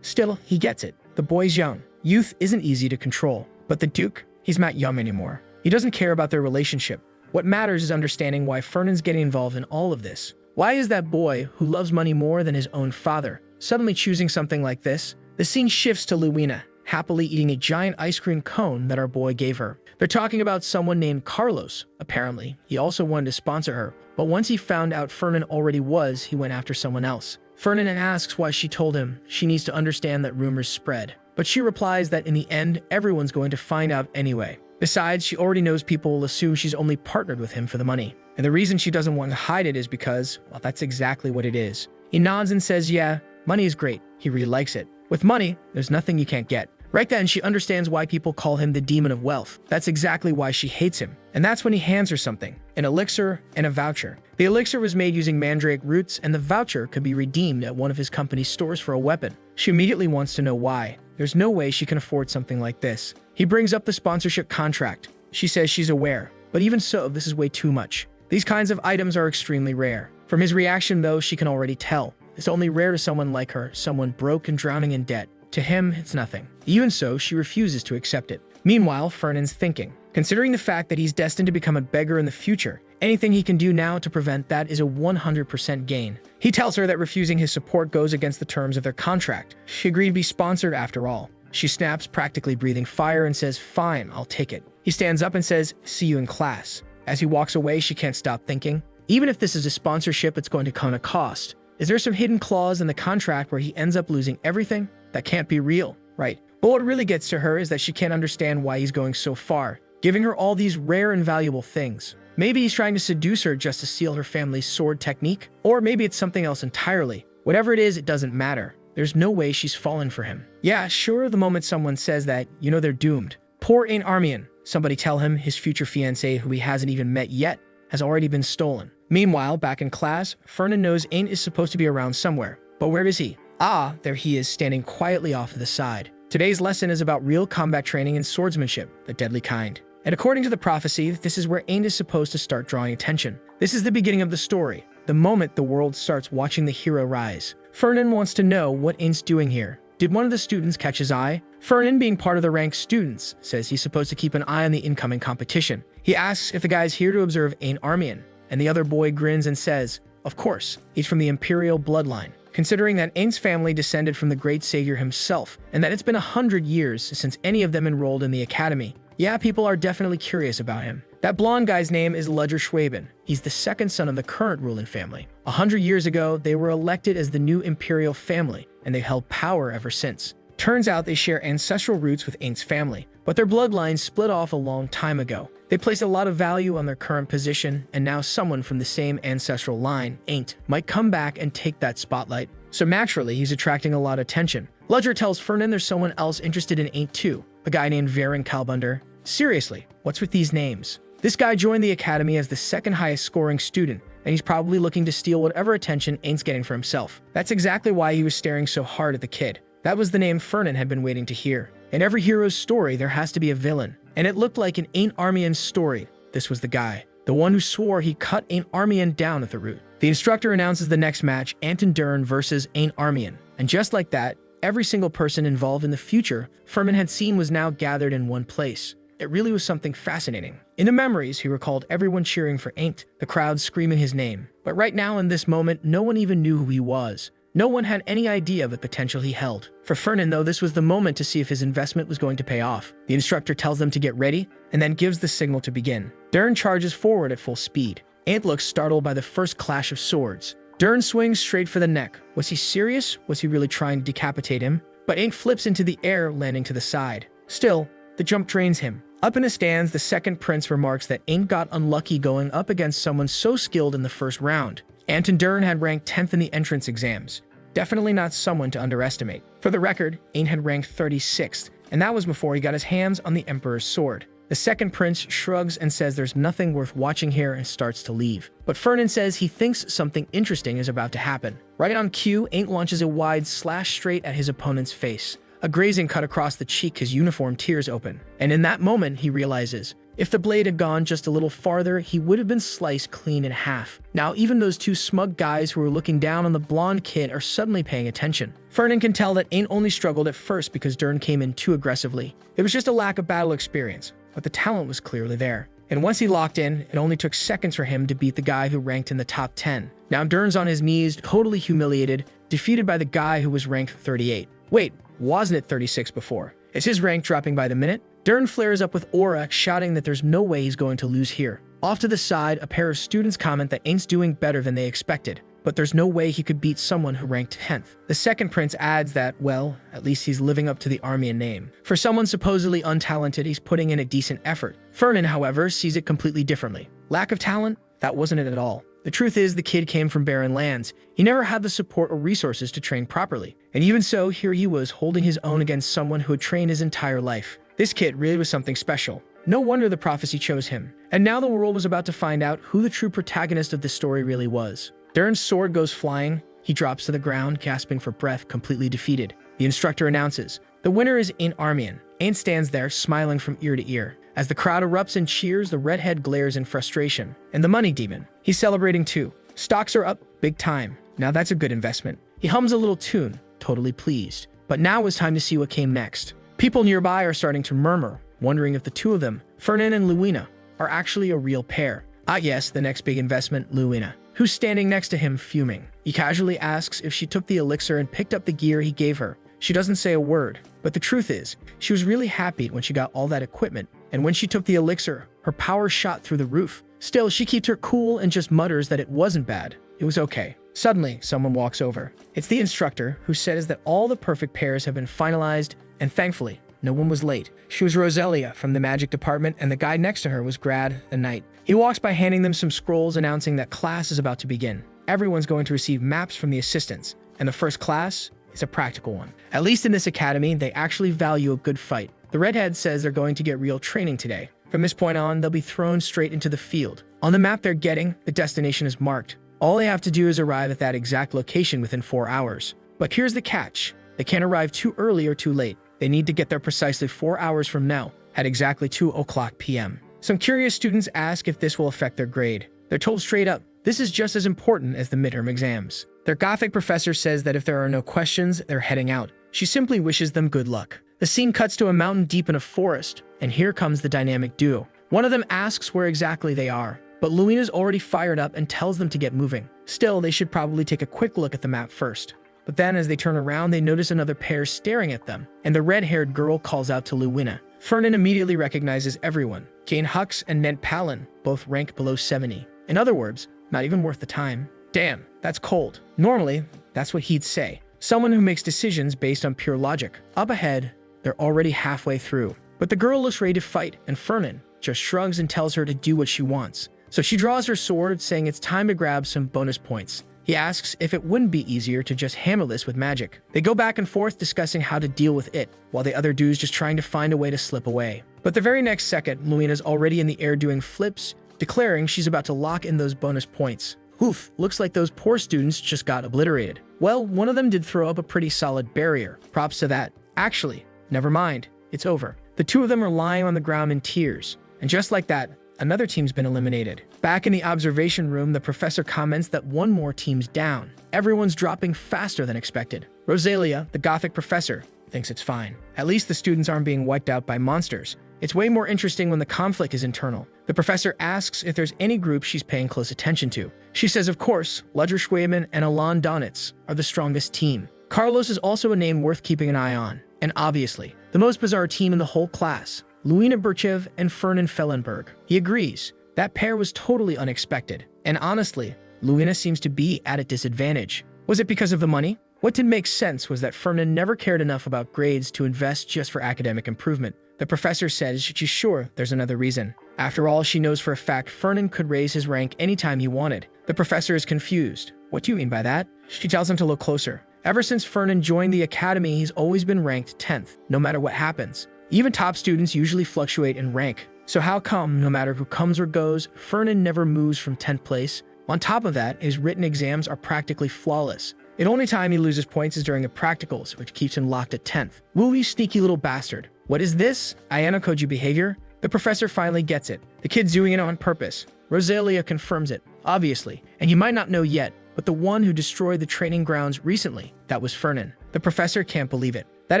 S1: Still, he gets it. The boy's young. Youth isn't easy to control. But the Duke, he's not young anymore. He doesn't care about their relationship. What matters is understanding why Fernand's getting involved in all of this. Why is that boy, who loves money more than his own father, suddenly choosing something like this? The scene shifts to Luina, happily eating a giant ice cream cone that our boy gave her. They're talking about someone named Carlos. Apparently, he also wanted to sponsor her, but once he found out Fernand already was, he went after someone else. Fernand asks why she told him she needs to understand that rumors spread, but she replies that in the end, everyone's going to find out anyway. Besides, she already knows people will assume she's only partnered with him for the money. And the reason she doesn't want to hide it is because, well, that's exactly what it is. He nods and says, yeah, money is great. He really likes it. With money, there's nothing you can't get. Right then, she understands why people call him the demon of wealth. That's exactly why she hates him. And that's when he hands her something, an elixir and a voucher. The elixir was made using mandrake roots, and the voucher could be redeemed at one of his company's stores for a weapon. She immediately wants to know why. There's no way she can afford something like this. He brings up the sponsorship contract. She says she's aware, but even so, this is way too much. These kinds of items are extremely rare. From his reaction, though, she can already tell. It's only rare to someone like her, someone broke and drowning in debt. To him, it's nothing. Even so, she refuses to accept it. Meanwhile, Fernand's thinking. Considering the fact that he's destined to become a beggar in the future, anything he can do now to prevent that is a 100% gain. He tells her that refusing his support goes against the terms of their contract. She agreed to be sponsored after all. She snaps, practically breathing fire, and says, fine, I'll take it. He stands up and says, see you in class. As he walks away, she can't stop thinking. Even if this is a sponsorship, it's going to come at a cost. Is there some hidden clause in the contract where he ends up losing everything? That can't be real, right? But what really gets to her is that she can't understand why he's going so far, giving her all these rare and valuable things. Maybe he's trying to seduce her just to steal her family's sword technique, or maybe it's something else entirely. Whatever it is, it doesn't matter. There's no way she's fallen for him. Yeah, sure, the moment someone says that, you know they're doomed. Poor Ain't Armian. Somebody tell him his future fiancée, who he hasn't even met yet, has already been stolen. Meanwhile, back in class, Fernand knows Ain't is supposed to be around somewhere. But where is he? Ah, there he is, standing quietly off to the side. Today's lesson is about real combat training and swordsmanship, the deadly kind. And according to the prophecy, this is where Ain't is supposed to start drawing attention. This is the beginning of the story, the moment the world starts watching the hero rise. Fernand wants to know what Ain's doing here. Did one of the students catch his eye? Fernand, being part of the ranked students, says he's supposed to keep an eye on the incoming competition. He asks if the guy's here to observe Ain't Armian, and the other boy grins and says, of course, he's from the imperial bloodline. Considering that Ain's family descended from the great savior himself, and that it's been 100 years since any of them enrolled in the academy, yeah, people are definitely curious about him. That blonde guy's name is Ludger Schwaben. He's the second son of the current ruling family. 100 years ago, they were elected as the new imperial family, and they've held power ever since. Turns out they share ancestral roots with Ain's family, but their bloodlines split off a long time ago. They placed a lot of value on their current position, and now someone from the same ancestral line, Ain't, might come back and take that spotlight. So naturally, he's attracting a lot of attention. Ludger tells Fernand there's someone else interested in Ain't too, a guy named Varen Kalbunder. Seriously, what's with these names? This guy joined the academy as the second highest scoring student, and he's probably looking to steal whatever attention Ain's getting for himself. That's exactly why he was staring so hard at the kid. That was the name Fernand had been waiting to hear. In every hero's story, there has to be a villain, and it looked like in Ain't Armian's story, this was the guy. The one who swore he cut Ain't Armian down at the root. The instructor announces the next match, Anton Durin versus Ain't Armian. And just like that, every single person involved in the future Fernand had seen was now gathered in one place. It really was something fascinating. In the memories, he recalled everyone cheering for Ain't, the crowd screaming his name. But right now in this moment, no one even knew who he was. No one had any idea of the potential he held. For Fernand, though, this was the moment to see if his investment was going to pay off. The instructor tells them to get ready, and then gives the signal to begin. Durin charges forward at full speed. Ain't looks startled by the first clash of swords. Durin swings straight for the neck. Was he serious? Was he really trying to decapitate him? But Ain't flips into the air, landing to the side. Still, the jump drains him. Up in the stands, the second prince remarks that Ain't got unlucky going up against someone so skilled in the first round. Anton Durin had ranked 10th in the entrance exams. Definitely not someone to underestimate. For the record, Ain't had ranked 36th, and that was before he got his hands on the Emperor's sword. The second prince shrugs and says there's nothing worth watching here and starts to leave. But Fernan says he thinks something interesting is about to happen. Right on cue, Ain't launches a wide slash straight at his opponent's face. A grazing cut across the cheek, his uniform tears open. And in that moment, he realizes, if the blade had gone just a little farther, he would have been sliced clean in half. Now, even those two smug guys who were looking down on the blonde kid are suddenly paying attention. Fernan can tell that Ain't only struggled at first because Dern came in too aggressively. It was just a lack of battle experience, but the talent was clearly there. And once he locked in, it only took seconds for him to beat the guy who ranked in the top 10. Now Dern's on his knees, totally humiliated, defeated by the guy who was ranked 38. Wait, wasn't it 36 before? Is his rank dropping by the minute? Dern flares up with aura, shouting that there's no way he's going to lose here. Off to the side, a pair of students comment that Ain't's doing better than they expected, but there's no way he could beat someone who ranked 10th. The second prince adds that, well, at least he's living up to the Armian name. For someone supposedly untalented, he's putting in a decent effort. Fernan, however, sees it completely differently. Lack of talent? That wasn't it at all. The truth is, the kid came from barren lands. He never had the support or resources to train properly. And even so, here he was holding his own against someone who had trained his entire life. This kid really was something special. No wonder the prophecy chose him. And now the world was about to find out who the true protagonist of this story really was. Dern's sword goes flying. He drops to the ground, gasping for breath, completely defeated. The instructor announces, the winner is Ain't Armian. Ain't stands there, smiling from ear to ear. As the crowd erupts in cheers, the redhead glares in frustration. And the money demon, he's celebrating too. Stocks are up, big time. Now that's a good investment. He hums a little tune, totally pleased. But now it was time to see what came next. People nearby are starting to murmur, wondering if the two of them, Fernan and Luina, are actually a real pair. Ah yes, the next big investment, Luina, who's standing next to him fuming. He casually asks if she took the elixir and picked up the gear he gave her. She doesn't say a word, but the truth is, she was really happy when she got all that equipment, and when she took the elixir, her power shot through the roof. Still, she keeps her cool and just mutters that it wasn't bad. It was okay. Suddenly, someone walks over. It's the instructor, who says that all the perfect pairs have been finalized, and thankfully, no one was late. She was Roselia from the magic department, and the guy next to her was Grad, the knight. He walks by handing them some scrolls announcing that class is about to begin. Everyone's going to receive maps from the assistants, and the first class is a practical one. At least in this academy, they actually value a good fight. The redhead says they're going to get real training today. From this point on, they'll be thrown straight into the field. On the map they're getting, the destination is marked. All they have to do is arrive at that exact location within 4 hours. But here's the catch. They can't arrive too early or too late. They need to get there precisely 4 hours from now, at exactly 2:00 p.m. Some curious students ask if this will affect their grade. They're told straight up, this is just as important as the midterm exams. Their gothic professor says that if there are no questions, they're heading out. She simply wishes them good luck. The scene cuts to a mountain deep in a forest, and here comes the dynamic duo. One of them asks where exactly they are, but Luina's already fired up and tells them to get moving. Still, they should probably take a quick look at the map first. But then as they turn around, they notice another pair staring at them, and the red-haired girl calls out to Luina. Fernan immediately recognizes everyone. Jane Hux and Ned Palin both rank below 70. In other words, not even worth the time. Damn, that's cold. Normally, that's what he'd say. Someone who makes decisions based on pure logic. Up ahead, they're already halfway through. But the girl looks ready to fight, and Fernan just shrugs and tells her to do what she wants. So she draws her sword, saying it's time to grab some bonus points. He asks if it wouldn't be easier to just handle this with magic. They go back and forth discussing how to deal with it, while the other dude's just trying to find a way to slip away. But the very next second, Luina's already in the air doing flips, declaring she's about to lock in those bonus points. Oof, looks like those poor students just got obliterated. Well, one of them did throw up a pretty solid barrier. Props to that. Actually, never mind. It's over. The two of them are lying on the ground in tears. And just like that, another team's been eliminated. Back in the observation room, the professor comments that one more team's down. Everyone's dropping faster than expected. Roselia, the gothic professor, thinks it's fine. At least the students aren't being wiped out by monsters. It's way more interesting when the conflict is internal. The professor asks if there's any group she's paying close attention to. She says, of course, Ludger Schweman and Alain Donitz are the strongest team. Carlos is also a name worth keeping an eye on. And obviously, the most bizarre team in the whole class, Luina Burchev and Fernan Fellenberg. He agrees. That pair was totally unexpected. And honestly, Luina seems to be at a disadvantage. Was it because of the money? What did make sense was that Fernan never cared enough about grades to invest just for academic improvement. The professor says she's sure there's another reason. After all, she knows for a fact Fernan could raise his rank anytime he wanted. The professor is confused. What do you mean by that? She tells him to look closer. Ever since Fernan joined the academy, he's always been ranked 10th, no matter what happens. Even top students usually fluctuate in rank. So how come, no matter who comes or goes, Fernan never moves from 10th place? On top of that, his written exams are practically flawless. The only time he loses points is during the practicals, which keeps him locked at 10th. Woo, you sneaky little bastard. What is this? Ayanokoji behavior? The professor finally gets it. The kid's doing it on purpose. Rosalia confirms it, obviously. And you might not know yet, but the one who destroyed the training grounds recently, that was Fernan. The professor can't believe it. That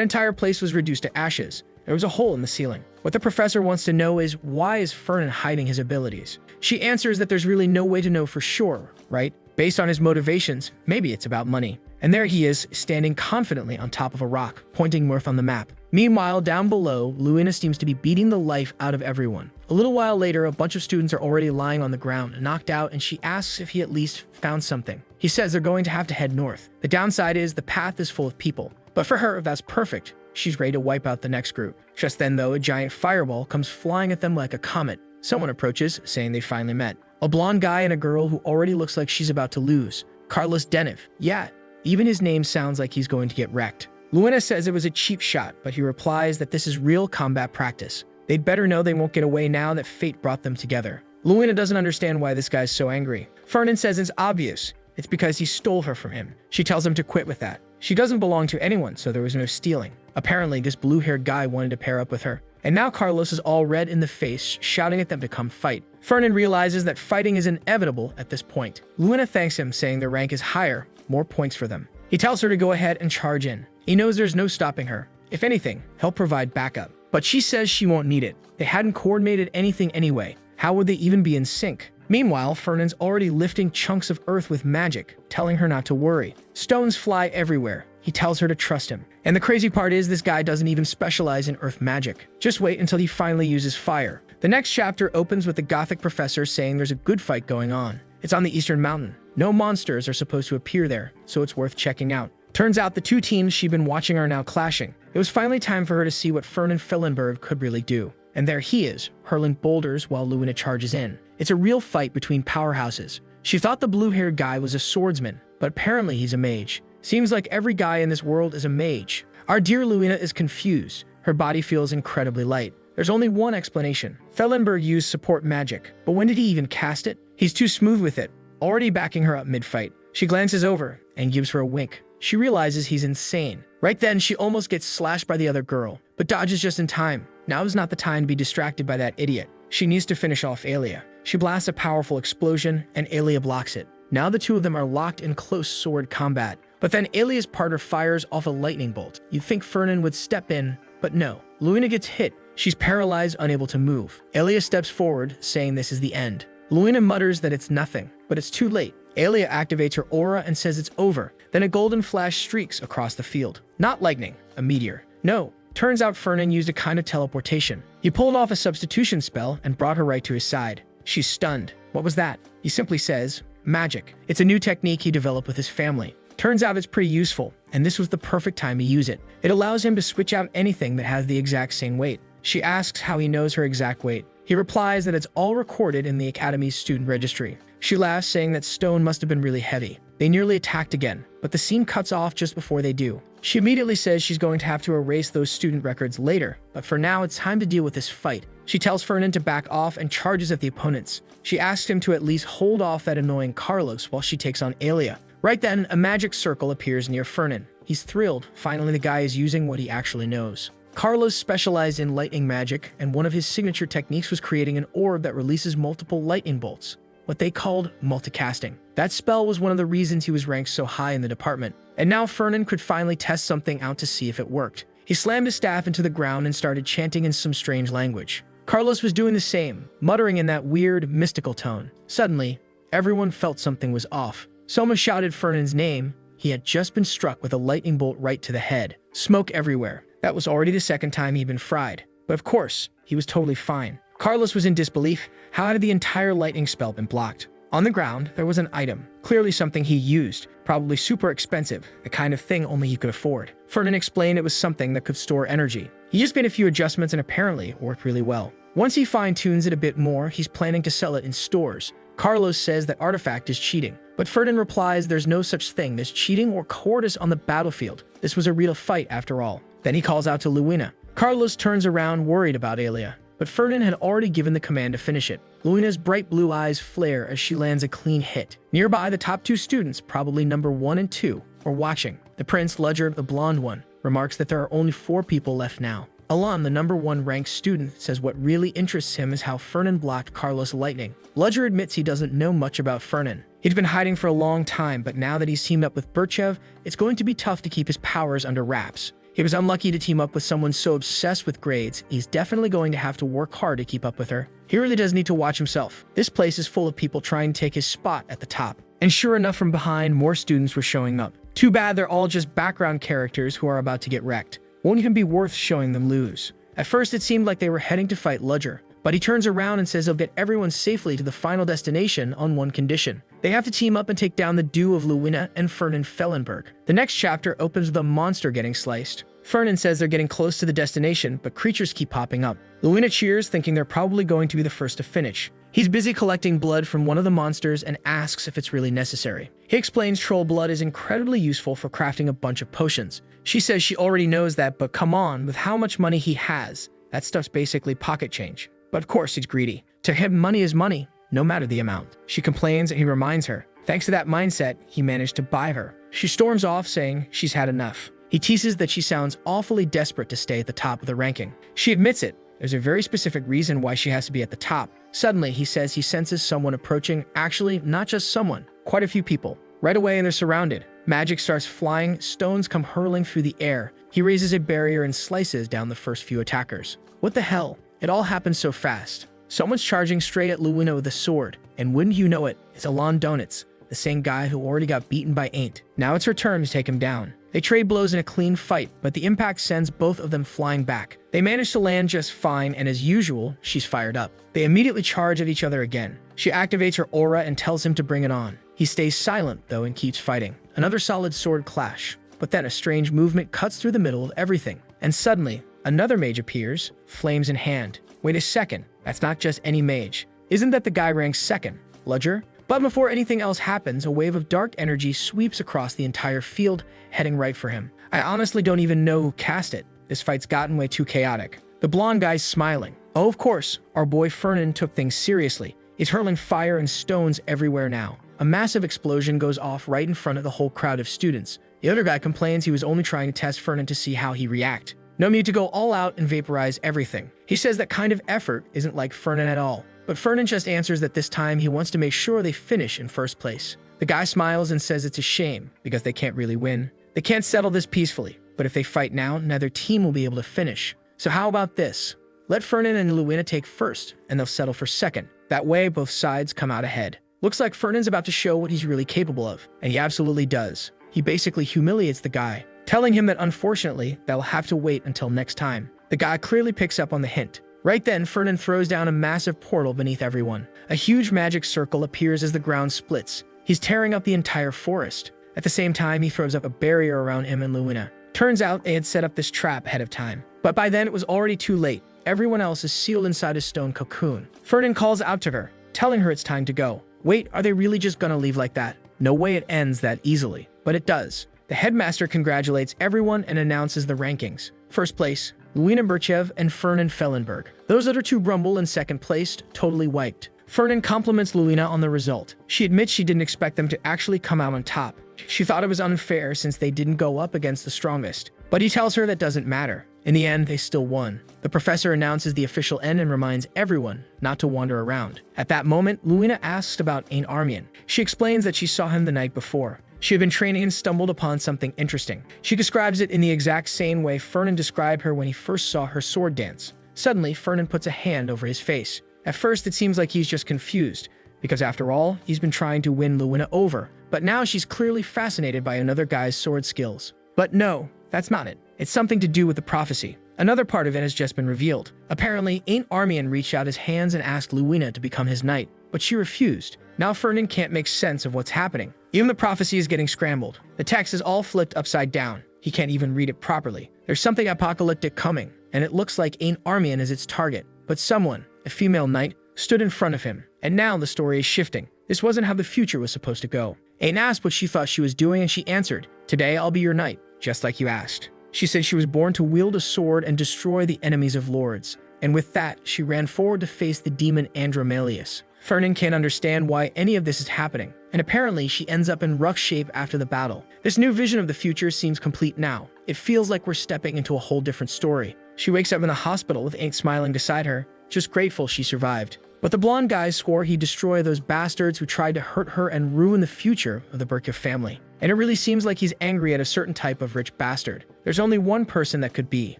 S1: entire place was reduced to ashes. There was a hole in the ceiling. What the professor wants to know is, why is Fernan hiding his abilities? She answers that there's really no way to know for sure, right? Based on his motivations, maybe it's about money. And there he is, standing confidently on top of a rock, pointing north on the map. Meanwhile, down below, Luina seems to be beating the life out of everyone. A little while later, a bunch of students are already lying on the ground, knocked out, and she asks if he at least found something. He says they're going to have to head north. The downside is the path is full of people. But for her, that's perfect. She's ready to wipe out the next group. Just then, though, a giant fireball comes flying at them like a comet. Someone approaches, saying they finally met. A blonde guy and a girl who already looks like she's about to lose. Carlos Deniv. Yeah, even his name sounds like he's going to get wrecked. Luina says it was a cheap shot, but he replies that this is real combat practice. They'd better know they won't get away now that fate brought them together. Luina doesn't understand why this guy's so angry. Fernan says it's obvious. It's because he stole her from him. She tells him to quit with that. She doesn't belong to anyone, so there was no stealing. Apparently, this blue-haired guy wanted to pair up with her. And now Carlos is all red in the face, shouting at them to come fight. Fernan realizes that fighting is inevitable at this point. Luina thanks him, saying their rank is higher, more points for them. He tells her to go ahead and charge in. He knows there's no stopping her. If anything, he'll provide backup. But she says she won't need it. They hadn't coordinated anything anyway. How would they even be in sync? Meanwhile, Fernan's already lifting chunks of earth with magic, telling her not to worry. Stones fly everywhere. He tells her to trust him. And the crazy part is this guy doesn't even specialize in earth magic. Just wait until he finally uses fire. The next chapter opens with the gothic professor saying there's a good fight going on. It's on the Eastern Mountain. No monsters are supposed to appear there, so it's worth checking out. Turns out the two teams she'd been watching are now clashing. It was finally time for her to see what Fernan Fillenberg could really do. And there he is, hurling boulders while Luina charges in. It's a real fight between powerhouses. She thought the blue-haired guy was a swordsman, but apparently he's a mage. Seems like every guy in this world is a mage. Our dear Luina is confused. Her body feels incredibly light. There's only one explanation. Fellenberg used support magic, but when did he even cast it? He's too smooth with it, already backing her up mid-fight. She glances over and gives her a wink. She realizes he's insane. Right then, she almost gets slashed by the other girl, but dodges just in time. Now is not the time to be distracted by that idiot. She needs to finish off Alia. She blasts a powerful explosion, and Alia blocks it. Now the two of them are locked in close sword combat. But then Alia's partner fires off a lightning bolt. You'd think Fernan would step in, but no. Luina gets hit. She's paralyzed, unable to move. Alia steps forward, saying this is the end. Luina mutters that it's nothing, but it's too late. Alia activates her aura and says it's over. Then a golden flash streaks across the field. Not lightning, a meteor. No, turns out Fernan used a kind of teleportation. He pulled off a substitution spell and brought her right to his side. She's stunned. What was that? He simply says, magic. It's a new technique he developed with his family. Turns out it's pretty useful, and this was the perfect time to use it. It allows him to switch out anything that has the exact same weight. She asks how he knows her exact weight. He replies that it's all recorded in the Academy's student registry. She laughs, saying that stone must have been really heavy. They nearly attacked again, but the scene cuts off just before they do. She immediately says she's going to have to erase those student records later, but for now it's time to deal with this fight. She tells Fernan to back off and charges at the opponents. She asks him to at least hold off that annoying Carlos while she takes on Alia. Right then, a magic circle appears near Fernan. He's thrilled. Finally, the guy is using what he actually knows. Carlos specialized in lightning magic, and one of his signature techniques was creating an orb that releases multiple lightning bolts, what they called multicasting. That spell was one of the reasons he was ranked so high in the department. And now Fernan could finally test something out to see if it worked. He slammed his staff into the ground and started chanting in some strange language. Carlos was doing the same, muttering in that weird, mystical tone. Suddenly, everyone felt something was off. Someone shouted Fernan's name. He had just been struck with a lightning bolt right to the head. Smoke everywhere. That was already the second time he'd been fried. But of course, he was totally fine. Carlos was in disbelief. How had the entire lightning spell been blocked? On the ground, there was an item. Clearly something he used. Probably super expensive. The kind of thing only he could afford. Fernan explained it was something that could store energy. He just made a few adjustments and apparently worked really well. Once he fine-tunes it a bit more, he's planning to sell it in stores. Carlos says that artifact is cheating. But Fernan replies there's no such thing as cheating or cowardice on the battlefield. This was a real fight after all. Then he calls out to Luina. Carlos turns around, worried about Alia. but Ferdinand had already given the command to finish it. Luina's bright blue eyes flare as she lands a clean hit. Nearby, the top two students, probably number 1 and 2, were watching. The prince, Ledger, the blonde one, remarks that there are only 4 people left now. Alan, the number 1 ranked student, says what really interests him is how Ferdinand blocked Carlos' lightning. Ledger admits he doesn't know much about Ferdinand. He'd been hiding for a long time, but now that he's teamed up with Birchev, it's going to be tough to keep his powers under wraps. He was unlucky to team up with someone so obsessed with grades. He's definitely going to have to work hard to keep up with her. He really does need to watch himself. This place is full of people trying to take his spot at the top. And sure enough, from behind, more students were showing up. Too bad they're all just background characters who are about to get wrecked. Won't even be worth showing them lose. At first, it seemed like they were heading to fight Ledger, but he turns around and says he'll get everyone safely to the final destination on one condition. They have to team up and take down the duo of Luina and Ferdinand Fellenberg. The next chapter opens with a monster getting sliced. Ferdinand says they're getting close to the destination, but creatures keep popping up. Luina cheers, thinking they're probably going to be the first to finish. He's busy collecting blood from one of the monsters and asks if it's really necessary. He explains troll blood is incredibly useful for crafting a bunch of potions. She says she already knows that, but come on, with how much money he has, that stuff's basically pocket change. But of course he's greedy. To him, money is money, no matter the amount. She complains and he reminds her. Thanks to that mindset, he managed to buy her. She storms off, saying she's had enough. He teases that she sounds awfully desperate to stay at the top of the ranking. She admits it. There's a very specific reason why she has to be at the top. Suddenly, he says he senses someone approaching. Actually, not just someone, quite a few people. Right away, and they're surrounded. Magic starts flying, stones come hurling through the air. He raises a barrier and slices down the first few attackers. What the hell? It all happens so fast. Someone's charging straight at Luina with a sword, and wouldn't you know it, it's Alon Donitz, the same guy who already got beaten by Ain't. Now it's her turn to take him down. They trade blows in a clean fight, but the impact sends both of them flying back. They manage to land just fine, and as usual, she's fired up. They immediately charge at each other again. She activates her aura and tells him to bring it on. He stays silent, though, and keeps fighting. Another solid sword clash. But then a strange movement cuts through the middle of everything. And suddenly, another mage appears, flames in hand. Wait a second, that's not just any mage. Isn't that the guy ranked second, Ledger? But before anything else happens, a wave of dark energy sweeps across the entire field, heading right for him. I honestly don't even know who cast it. This fight's gotten way too chaotic. The blonde guy's smiling. Oh, of course, our boy Ferdinand took things seriously. He's hurling fire and stones everywhere now. A massive explosion goes off right in front of the whole crowd of students. The other guy complains he was only trying to test Ferdinand to see how he react. No need to go all out and vaporize everything. He says that kind of effort isn't like Ferdinand at all. But Ferdinand just answers that this time he wants to make sure they finish in first place. The guy smiles and says it's a shame, because they can't really win. They can't settle this peacefully, but if they fight now, neither team will be able to finish. So how about this? Let Ferdinand and Luina take first, and they'll settle for second. That way, both sides come out ahead. Looks like Ferdinand's about to show what he's really capable of, and he absolutely does. He basically humiliates the guy, telling him that unfortunately, they'll have to wait until next time. The guy clearly picks up on the hint. Right then, Ferdinand throws down a massive portal beneath everyone. A huge magic circle appears as the ground splits. He's tearing up the entire forest. At the same time, he throws up a barrier around him and Luina. Turns out they had set up this trap ahead of time. But by then, it was already too late. Everyone else is sealed inside a stone cocoon. Ferdinand calls out to her, telling her it's time to go. Wait, are they really just gonna leave like that? No way it ends that easily. But it does. The headmaster congratulates everyone and announces the rankings. First place, Luina Birchev and Ferdinand Fellenberg. Those other two grumble, and second placed, totally wiped. Ferdinand compliments Luina on the result. She admits she didn't expect them to actually come out on top. She thought it was unfair since they didn't go up against the strongest. But he tells her that doesn't matter. In the end, they still won. The professor announces the official end and reminds everyone not to wander around. At that moment, Luina asks about Ain Armian. She explains that she saw him the night before. She had been training and stumbled upon something interesting. She describes it in the exact same way Ferdinand described her when he first saw her sword dance. Suddenly, Ferdinand puts a hand over his face. At first, it seems like he's just confused, because after all, he's been trying to win Luina over. But now she's clearly fascinated by another guy's sword skills. But no, that's not it. It's something to do with the prophecy. Another part of it has just been revealed. Apparently, Ain Armian reached out his hands and asked Luina to become his knight, but she refused. Now Ferdinand can't make sense of what's happening. Even the prophecy is getting scrambled. The text is all flipped upside down. He can't even read it properly. There's something apocalyptic coming, and it looks like Ain Armian is its target. But someone, a female knight, stood in front of him. And now the story is shifting. This wasn't how the future was supposed to go. Ain asked what she thought she was doing, and she answered, "Today I'll be your knight, just like you asked." She said she was born to wield a sword and destroy the enemies of lords. and with that, she ran forward to face the demon Andromalius. Fernan can't understand why any of this is happening, and apparently she ends up in rough shape after the battle. This new vision of the future seems complete now. It feels like we're stepping into a whole different story. She wakes up in the hospital with Ain't smiling beside her, just grateful she survived. But the blonde guy swore he'd destroy those bastards who tried to hurt her and ruin the future of the Burkiev family. And it really seems like he's angry at a certain type of rich bastard. There's only one person that could be.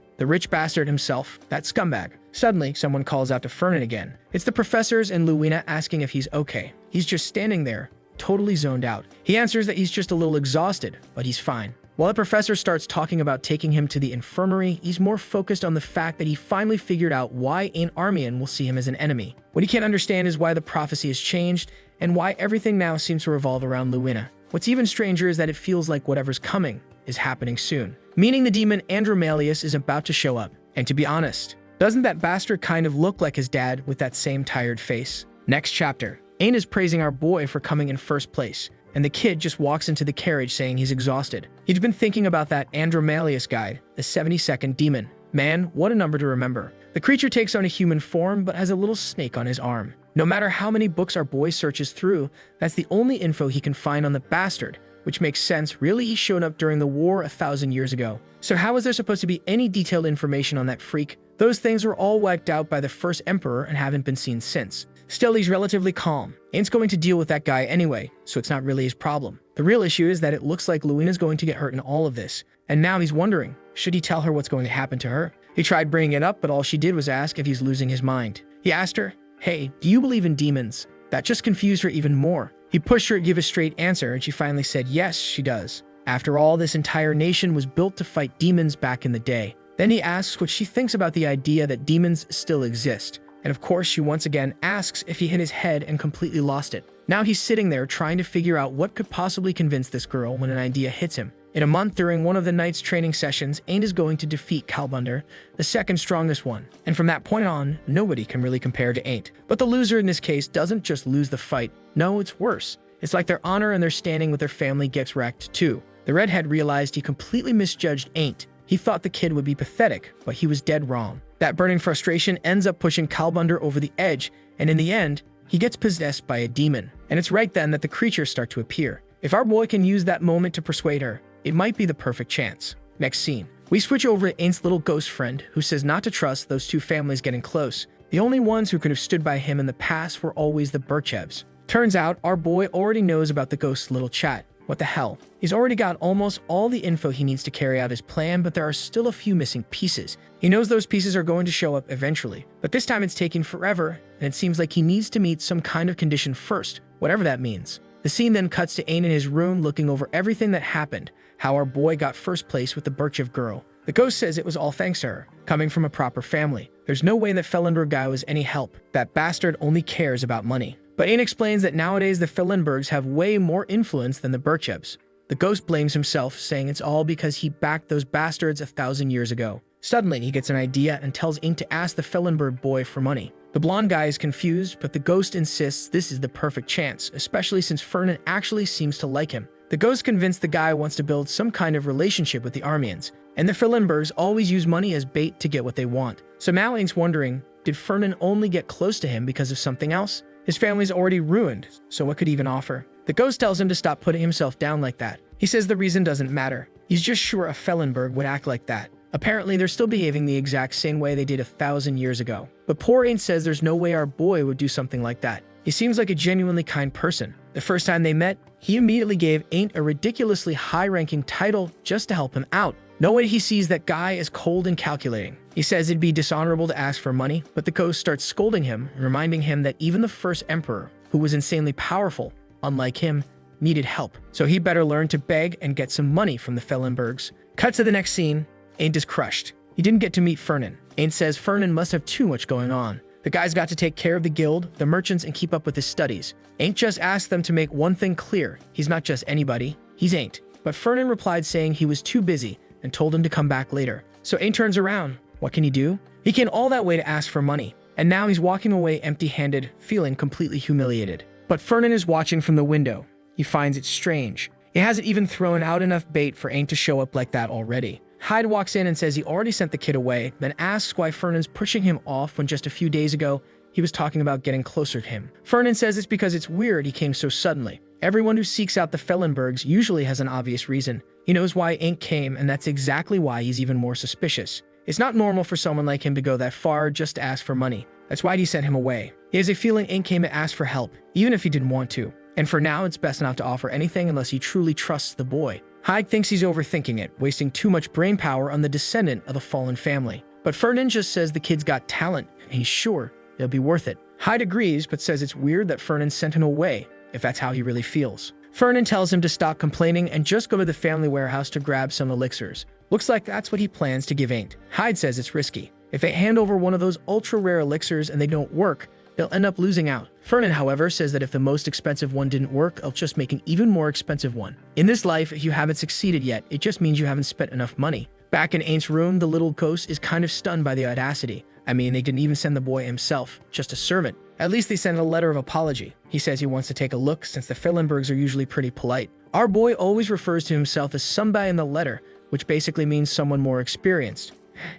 S1: The rich bastard himself, that scumbag. Suddenly, someone calls out to Fernan again. It's the professors and Luina asking if he's okay. He's just standing there, totally zoned out. He answers that he's just a little exhausted, but he's fine. While the professor starts talking about taking him to the infirmary, he's more focused on the fact that he finally figured out why Ain Armian will see him as an enemy. What he can't understand is why the prophecy has changed, and why everything now seems to revolve around Luina. What's even stranger is that it feels like whatever's coming is happening soon, meaning the demon Andromalius is about to show up. And to be honest, doesn't that bastard kind of look like his dad with that same tired face? Next chapter. Ain is praising our boy for coming in first place, and the kid just walks into the carriage saying he's exhausted. He'd been thinking about that Andromalius guy, the 72nd demon. Man, what a number to remember. The creature takes on a human form but has a little snake on his arm. No matter how many books our boy searches through, that's the only info he can find on the bastard, which makes sense. Really, he showed up during the war 1,000 years ago. So how is there supposed to be any detailed information on that freak? Those things were all wiped out by the first emperor and haven't been seen since. Still, he's relatively calm. Ain's going to deal with that guy anyway, so it's not really his problem. The real issue is that it looks like Luina's going to get hurt in all of this, and now he's wondering, should he tell her what's going to happen to her? He tried bringing it up, but all she did was ask if he's losing his mind. He asked her, "Hey, do you believe in demons?" That just confused her even more. He pushed her to give a straight answer, and she finally said yes, she does. After all, this entire nation was built to fight demons back in the day. Then he asks what she thinks about the idea that demons still exist. And of course, she once again asks if he hit his head and completely lost it. Now he's sitting there trying to figure out what could possibly convince this girl when an idea hits him. In a month, during one of the knight's training sessions, Ain is going to defeat Kalbunder, the second strongest one. And from that point on, nobody can really compare to Ain. But the loser in this case doesn't just lose the fight. No, it's worse. It's like their honor and their standing with their family gets wrecked too. The redhead realized he completely misjudged Ain. He thought the kid would be pathetic, but he was dead wrong. That burning frustration ends up pushing Kalbunder over the edge, and in the end, he gets possessed by a demon. And it's right then that the creatures start to appear. If our boy can use that moment to persuade her, it might be the perfect chance. Next scene. We switch over to Ain's little ghost friend, who says not to trust those two families getting close. The only ones who could have stood by him in the past were always the Burchevs. Turns out, our boy already knows about the ghost's little chat. What the hell? He's already got almost all the info he needs to carry out his plan, but there are still a few missing pieces. He knows those pieces are going to show up eventually, but this time it's taking forever, and it seems like he needs to meet some kind of condition first, whatever that means. The scene then cuts to Ain in his room looking over everything that happened, how our boy got first place with the Burchev girl. The ghost says it was all thanks to her, coming from a proper family. There's no way that Fellenberg guy was any help. That bastard only cares about money. But Ain explains that nowadays the Fellenbergs have way more influence than the Burchevs. The ghost blames himself, saying it's all because he backed those bastards 1,000 years ago. Suddenly, he gets an idea and tells Ain to ask the Fellenberg boy for money. The blonde guy is confused, but the ghost insists this is the perfect chance, especially since Fernan actually seems to like him. The ghost convinced the guy wants to build some kind of relationship with the Armians, and the Fellenbergs always use money as bait to get what they want. So now Ain's wondering, did Fernan only get close to him because of something else? His family's already ruined, so what could he even offer? The ghost tells him to stop putting himself down like that. He says the reason doesn't matter. He's just sure a Fellenberg would act like that. Apparently, they're still behaving the exact same way they did 1,000 years ago. But poor Ain says there's no way our boy would do something like that. He seems like a genuinely kind person. The first time they met, he immediately gave Ain a ridiculously high-ranking title just to help him out. No way he sees that guy as cold and calculating. He says it'd be dishonorable to ask for money, but the ghost starts scolding him, reminding him that even the first emperor, who was insanely powerful, unlike him, needed help. So he better learn to beg and get some money from the Fellenbergs. Cut to the next scene. Ain is crushed. He didn't get to meet Fernan. Ain says Fernan must have too much going on. The guy's got to take care of the guild, the merchants, and keep up with his studies. Ain just asked them to make one thing clear. He's not just anybody. He's Ain. But Fernan replied saying he was too busy and told him to come back later. So Ain turns around. What can he do? He came all that way to ask for money, and now he's walking away empty-handed, feeling completely humiliated. But Fernan is watching from the window. He finds it strange. He hasn't even thrown out enough bait for Ain to show up like that already. Hyde walks in and says he already sent the kid away, then asks why Fernand's pushing him off when just a few days ago he was talking about getting closer to him. Fernand says it's because it's weird he came so suddenly. Everyone who seeks out the Fellenbergs usually has an obvious reason. He knows why Ink came, and that's exactly why he's even more suspicious. It's not normal for someone like him to go that far just to ask for money. That's why he sent him away. He has a feeling Ink came to ask for help, even if he didn't want to. And for now, it's best not to offer anything unless he truly trusts the boy. Hyde thinks he's overthinking it, wasting too much brain power on the descendant of a fallen family. But Fernand just says the kid's got talent, and he's sure it'll be worth it. Hyde agrees, but says it's weird that Fernand sent him away, if that's how he really feels. Fernand tells him to stop complaining and just go to the family warehouse to grab some elixirs. Looks like that's what he plans to give Ain't. Hyde says it's risky. If they hand over one of those ultra-rare elixirs and they don't work, they'll end up losing out. Fernand, however, says that if the most expensive one didn't work, they'll just make an even more expensive one. In this life, if you haven't succeeded yet, it just means you haven't spent enough money. Back in Ain's room, the little ghost is kind of stunned by the audacity. I mean, they didn't even send the boy himself, just a servant. At least they sent a letter of apology. He says he wants to take a look since the Fellenbergs are usually pretty polite. Our boy always refers to himself as somebody in the letter, which basically means someone more experienced.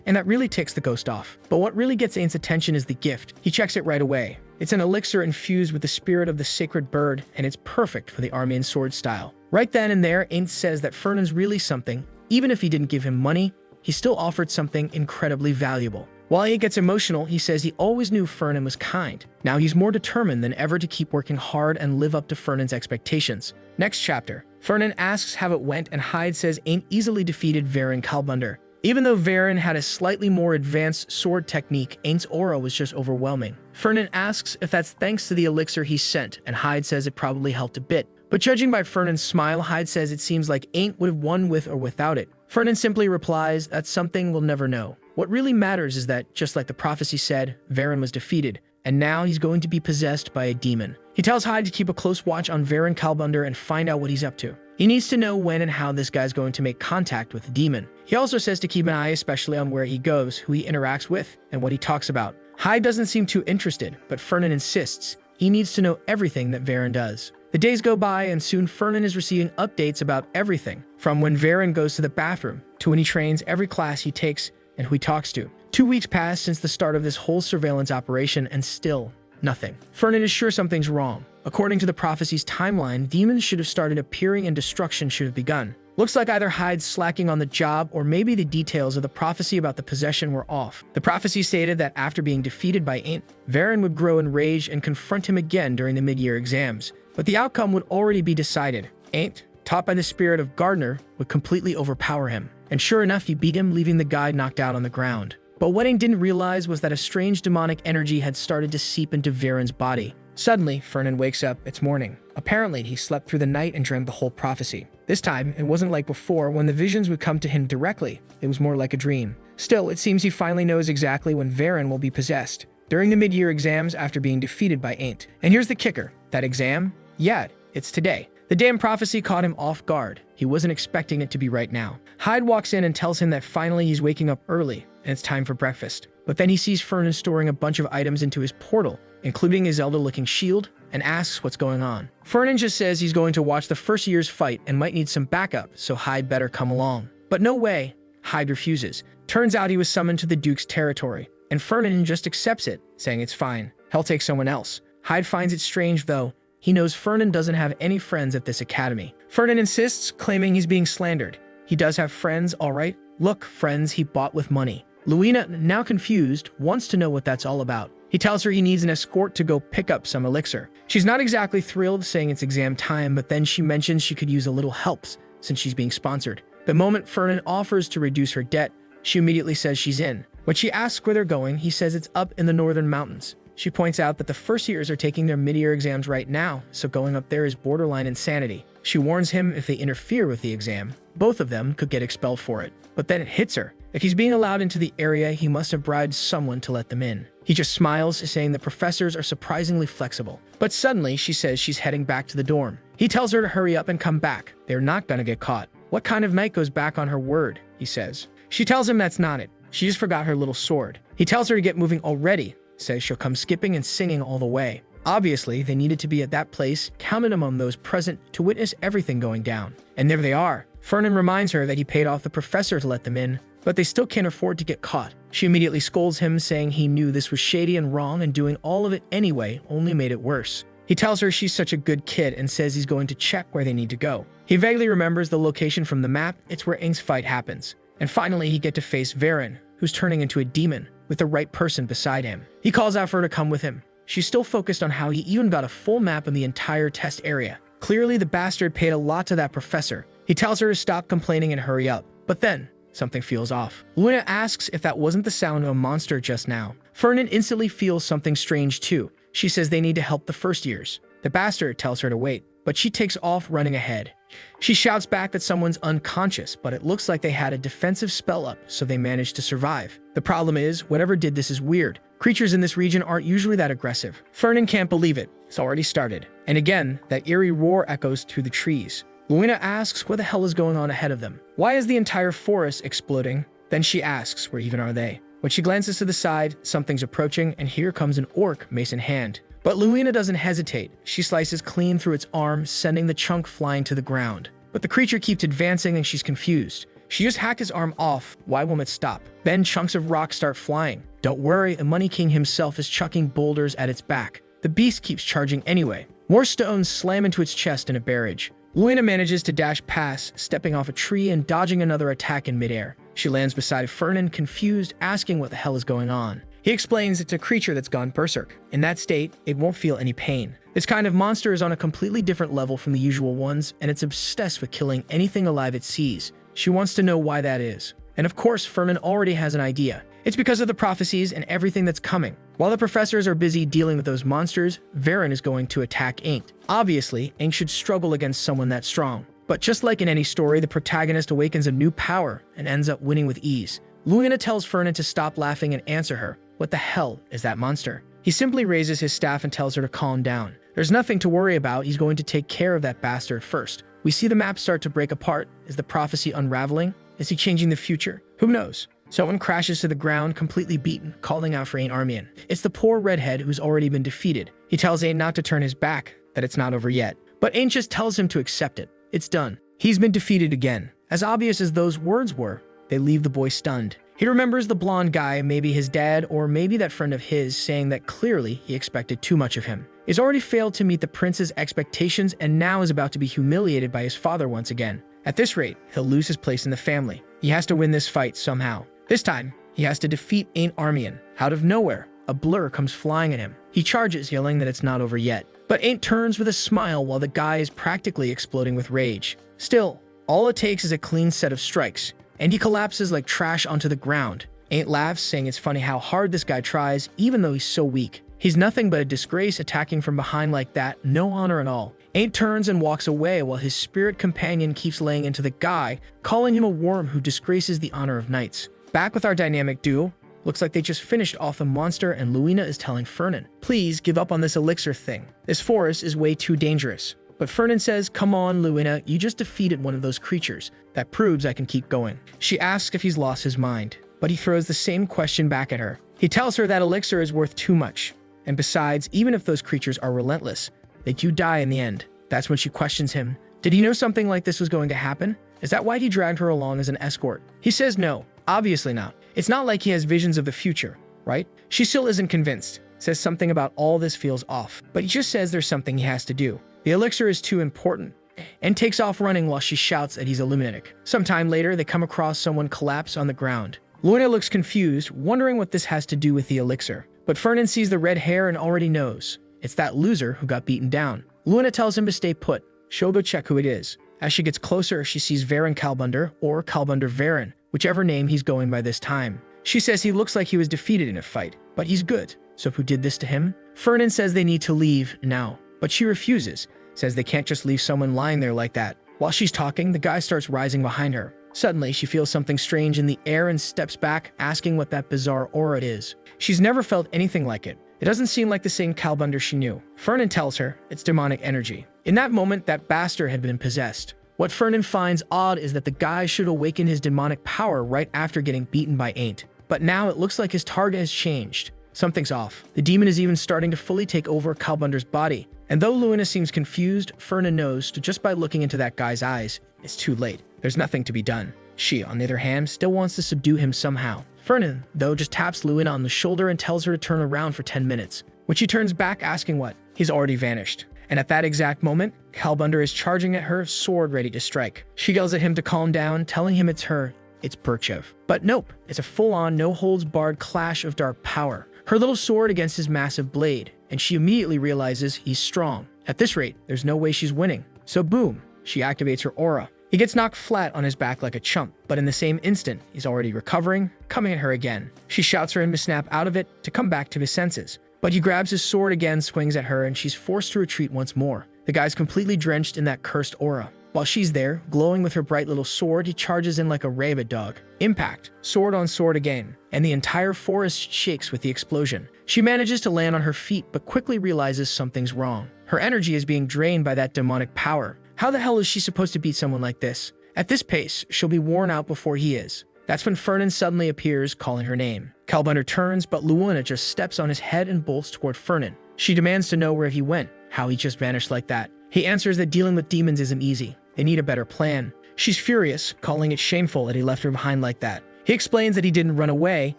S1: And that really ticks the ghost off. But what really gets Ain's attention is the gift. He checks it right away. It's an elixir infused with the spirit of the sacred bird, and it's perfect for the Armian sword style. Right then and there, Aint says that Fernand's really something. Even if he didn't give him money, he still offered something incredibly valuable. While Aint gets emotional, he says he always knew Fernand was kind. Now he's more determined than ever to keep working hard and live up to Fernand's expectations. Next chapter. Fernand asks how it went, and Hyde says Aint easily defeated Varen Kalbunder. Even though Varen had a slightly more advanced sword technique, Aint's aura was just overwhelming. Fernand asks if that's thanks to the elixir he sent, and Hyde says it probably helped a bit. But judging by Fernand's smile, Hyde says it seems like Aint would have won with or without it. Fernand simply replies, that's something we'll never know. What really matters is that, just like the prophecy said, Varen was defeated, and now he's going to be possessed by a demon. He tells Hyde to keep a close watch on Varen Kalbunder and find out what he's up to. He needs to know when and how this guy's going to make contact with the demon. He also says to keep an eye especially on where he goes, who he interacts with, and what he talks about. Hyde doesn't seem too interested, but Fernand insists. He needs to know everything that Varen does. The days go by, and soon Fernand is receiving updates about everything, from when Varen goes to the bathroom, to when he trains every class he takes and who he talks to. 2 weeks pass since the start of this whole surveillance operation, and still nothing. Fernand is sure something's wrong. According to the prophecy's timeline, demons should have started appearing and destruction should have begun. Looks like either Hyde's slacking on the job or maybe the details of the prophecy about the possession were off. The prophecy stated that after being defeated by Aint, Varen would grow in rage and confront him again during the mid-year exams. But the outcome would already be decided. Aint, taught by the spirit of Gardner, would completely overpower him. And sure enough, he beat him, leaving the guy knocked out on the ground. But what Aint didn't realize was that a strange demonic energy had started to seep into Varen's body. Suddenly, Fernand wakes up. It's morning. Apparently, he slept through the night and dreamt the whole prophecy. This time, it wasn't like before when the visions would come to him directly. It was more like a dream. Still, it seems he finally knows exactly when Varen will be possessed. During the mid-year exams after being defeated by Aint. And here's the kicker. That exam? Yeah, it's today. The damn prophecy caught him off guard. He wasn't expecting it to be right now. Hyde walks in and tells him that finally he's waking up early and it's time for breakfast. But then he sees Fernand storing a bunch of items into his portal, including his Zelda-looking shield, and asks what's going on. Fernand just says he's going to watch the first year's fight and might need some backup, so Hyde better come along. But no way. Hyde refuses. Turns out he was summoned to the Duke's territory, and Fernand just accepts it, saying it's fine. He'll take someone else. Hyde finds it strange, though. He knows Fernand doesn't have any friends at this academy. Fernand insists, claiming he's being slandered. He does have friends, all right. Look, friends he bought with money. Luina, now confused, wants to know what that's all about. He tells her he needs an escort to go pick up some elixir. She's not exactly thrilled, saying it's exam time, but then she mentions she could use a little help since she's being sponsored. The moment Fernand offers to reduce her debt, she immediately says she's in. When she asks where they're going, he says it's up in the northern mountains. She points out that the first years are taking their mid-year exams right now, so going up there is borderline insanity. She warns him if they interfere with the exam, both of them could get expelled for it. But then it hits her. If he's being allowed into the area, he must have bribed someone to let them in. He just smiles, saying the professors are surprisingly flexible. But suddenly, she says she's heading back to the dorm. He tells her to hurry up and come back. They're not gonna get caught. What kind of knight goes back on her word, he says. She tells him that's not it. She just forgot her little sword. He tells her to get moving already, says she'll come skipping and singing all the way. Obviously, they needed to be at that place, counted among those present, to witness everything going down. And there they are. Fernan reminds her that he paid off the professor to let them in, but they still can't afford to get caught. She immediately scolds him, saying he knew this was shady and wrong, and doing all of it anyway only made it worse. He tells her she's such a good kid and says he's going to check where they need to go. He vaguely remembers the location from the map. It's where Ing's fight happens. And finally, he gets to face Varen, who's turning into a demon with the right person beside him. He calls out for her to come with him. She's still focused on how he even got a full map of the entire test area. Clearly, the bastard paid a lot to that professor. He tells her to stop complaining and hurry up. But then, something feels off. Luna asks if that wasn't the sound of a monster just now. Fernan instantly feels something strange too. She says they need to help the first years. The bastard tells her to wait, but she takes off running ahead. She shouts back that someone's unconscious, but it looks like they had a defensive spell up, so they managed to survive. The problem is, whatever did this is weird. Creatures in this region aren't usually that aggressive. Fernan can't believe it. It's already started. And again, that eerie roar echoes through the trees. Luina asks what the hell is going on ahead of them. Why is the entire forest exploding? Then she asks, where even are they? When she glances to the side, something's approaching, and here comes an orc, mace in hand. But Luina doesn't hesitate. She slices clean through its arm, sending the chunk flying to the ground. But the creature keeps advancing and she's confused. She just hacked his arm off. Why won't it stop? Then chunks of rock start flying. Don't worry, the Money King himself is chucking boulders at its back. The beast keeps charging anyway. More stones slam into its chest in a barrage. Luina manages to dash past, stepping off a tree and dodging another attack in midair. She lands beside Fernan, confused, asking what the hell is going on. He explains it's a creature that's gone berserk. In that state, it won't feel any pain. This kind of monster is on a completely different level from the usual ones, and it's obsessed with killing anything alive it sees. She wants to know why that is. And of course, Fernan already has an idea. It's because of the prophecies and everything that's coming. While the professors are busy dealing with those monsters, Varen is going to attack Ink. Obviously, Ink should struggle against someone that strong. But just like in any story, the protagonist awakens a new power and ends up winning with ease. Luina tells Fernan to stop laughing and answer her. What the hell is that monster? He simply raises his staff and tells her to calm down. There's nothing to worry about. He's going to take care of that bastard first. We see the map start to break apart. Is the prophecy unraveling? Is he changing the future? Who knows? Someone crashes to the ground, completely beaten, calling out for Ain Armian. It's the poor redhead who's already been defeated. He tells Ain not to turn his back, that it's not over yet. But Ain just tells him to accept it. It's done. He's been defeated again. As obvious as those words were, they leave the boy stunned. He remembers the blonde guy, maybe his dad, or maybe that friend of his, saying that clearly he expected too much of him. He's already failed to meet the prince's expectations and now is about to be humiliated by his father once again. At this rate, he'll lose his place in the family. He has to win this fight somehow. This time, he has to defeat Ain Armian. Out of nowhere, a blur comes flying at him. He charges, yelling that it's not over yet. But Ain turns with a smile while the guy is practically exploding with rage. Still, all it takes is a clean set of strikes, and he collapses like trash onto the ground. Ain laughs, saying it's funny how hard this guy tries, even though he's so weak. He's nothing but a disgrace, attacking from behind like that, no honor at all. Ain turns and walks away while his spirit companion keeps laying into the guy, calling him a worm who disgraces the honor of knights. Back with our dynamic duo, looks like they just finished off the monster and Luina is telling Fernan, please give up on this elixir thing. This forest is way too dangerous. But Fernan says, come on, Luina, you just defeated one of those creatures. That proves I can keep going. She asks if he's lost his mind, but he throws the same question back at her. He tells her that elixir is worth too much. And besides, even if those creatures are relentless, they do die in the end. That's when she questions him. Did he know something like this was going to happen? Is that why he dragged her along as an escort? He says no, obviously not. It's not like he has visions of the future, right? She still isn't convinced. Says something about all this feels off, but he just says there's something he has to do. The elixir is too important, and takes off running while she shouts that he's a lunatic. Sometime later, they come across someone collapse on the ground. Luina looks confused, wondering what this has to do with the elixir. But Fernan sees the red hair and already knows. It's that loser who got beaten down. Luina tells him to stay put. She'll go check who it is. As she gets closer, she sees Varen Kalbunder, or Kalbunder Varen, whichever name he's going by this time. She says he looks like he was defeated in a fight, but he's good. So who did this to him? Fernan says they need to leave now, but she refuses. Says they can't just leave someone lying there like that. While she's talking, the guy starts rising behind her. Suddenly, she feels something strange in the air and steps back, asking what that bizarre aura is. She's never felt anything like it. It doesn't seem like the same Kalbunder she knew. Fernan tells her it's demonic energy. In that moment, that bastard had been possessed. What Fernan finds odd is that the guy should awaken his demonic power right after getting beaten by Aint. But now it looks like his target has changed. Something's off. The demon is even starting to fully take over Kalbunder's body. And though Luina seems confused, Fernan knows just by looking into that guy's eyes, it's too late. there's nothing to be done. She, on the other hand, still wants to subdue him somehow. Fernan, though, just taps Luina on the shoulder and tells her to turn around for 10 minutes. When she turns back asking what, he's already vanished. And at that exact moment, Kalbunder is charging at her, sword ready to strike. She yells at him to calm down, telling him it's Birchev. But nope, it's a full-on, no-holds-barred clash of dark power. Her little sword against his massive blade, and she immediately realizes he's strong. At this rate, there's no way she's winning. So boom, she activates her aura. He gets knocked flat on his back like a chump, but in the same instant, he's already recovering, coming at her again. She shouts for him to snap out of it, to come back to his senses. But he grabs his sword again, swings at her, and she's forced to retreat once more. The guy's completely drenched in that cursed aura. While she's there, glowing with her bright little sword, he charges in like a rabid dog. Impact, sword on sword again, and the entire forest shakes with the explosion. She manages to land on her feet, but quickly realizes something's wrong. Her energy is being drained by that demonic power. How the hell is she supposed to beat someone like this? At this pace, she'll be worn out before he is. That's when Fernan suddenly appears, calling her name. Kalbunder turns, but Luina just steps on his head and bolts toward Fernan. She demands to know where he went, how he just vanished like that. He answers that dealing with demons isn't easy. They need a better plan. She's furious, calling it shameful that he left her behind like that. He explains that he didn't run away.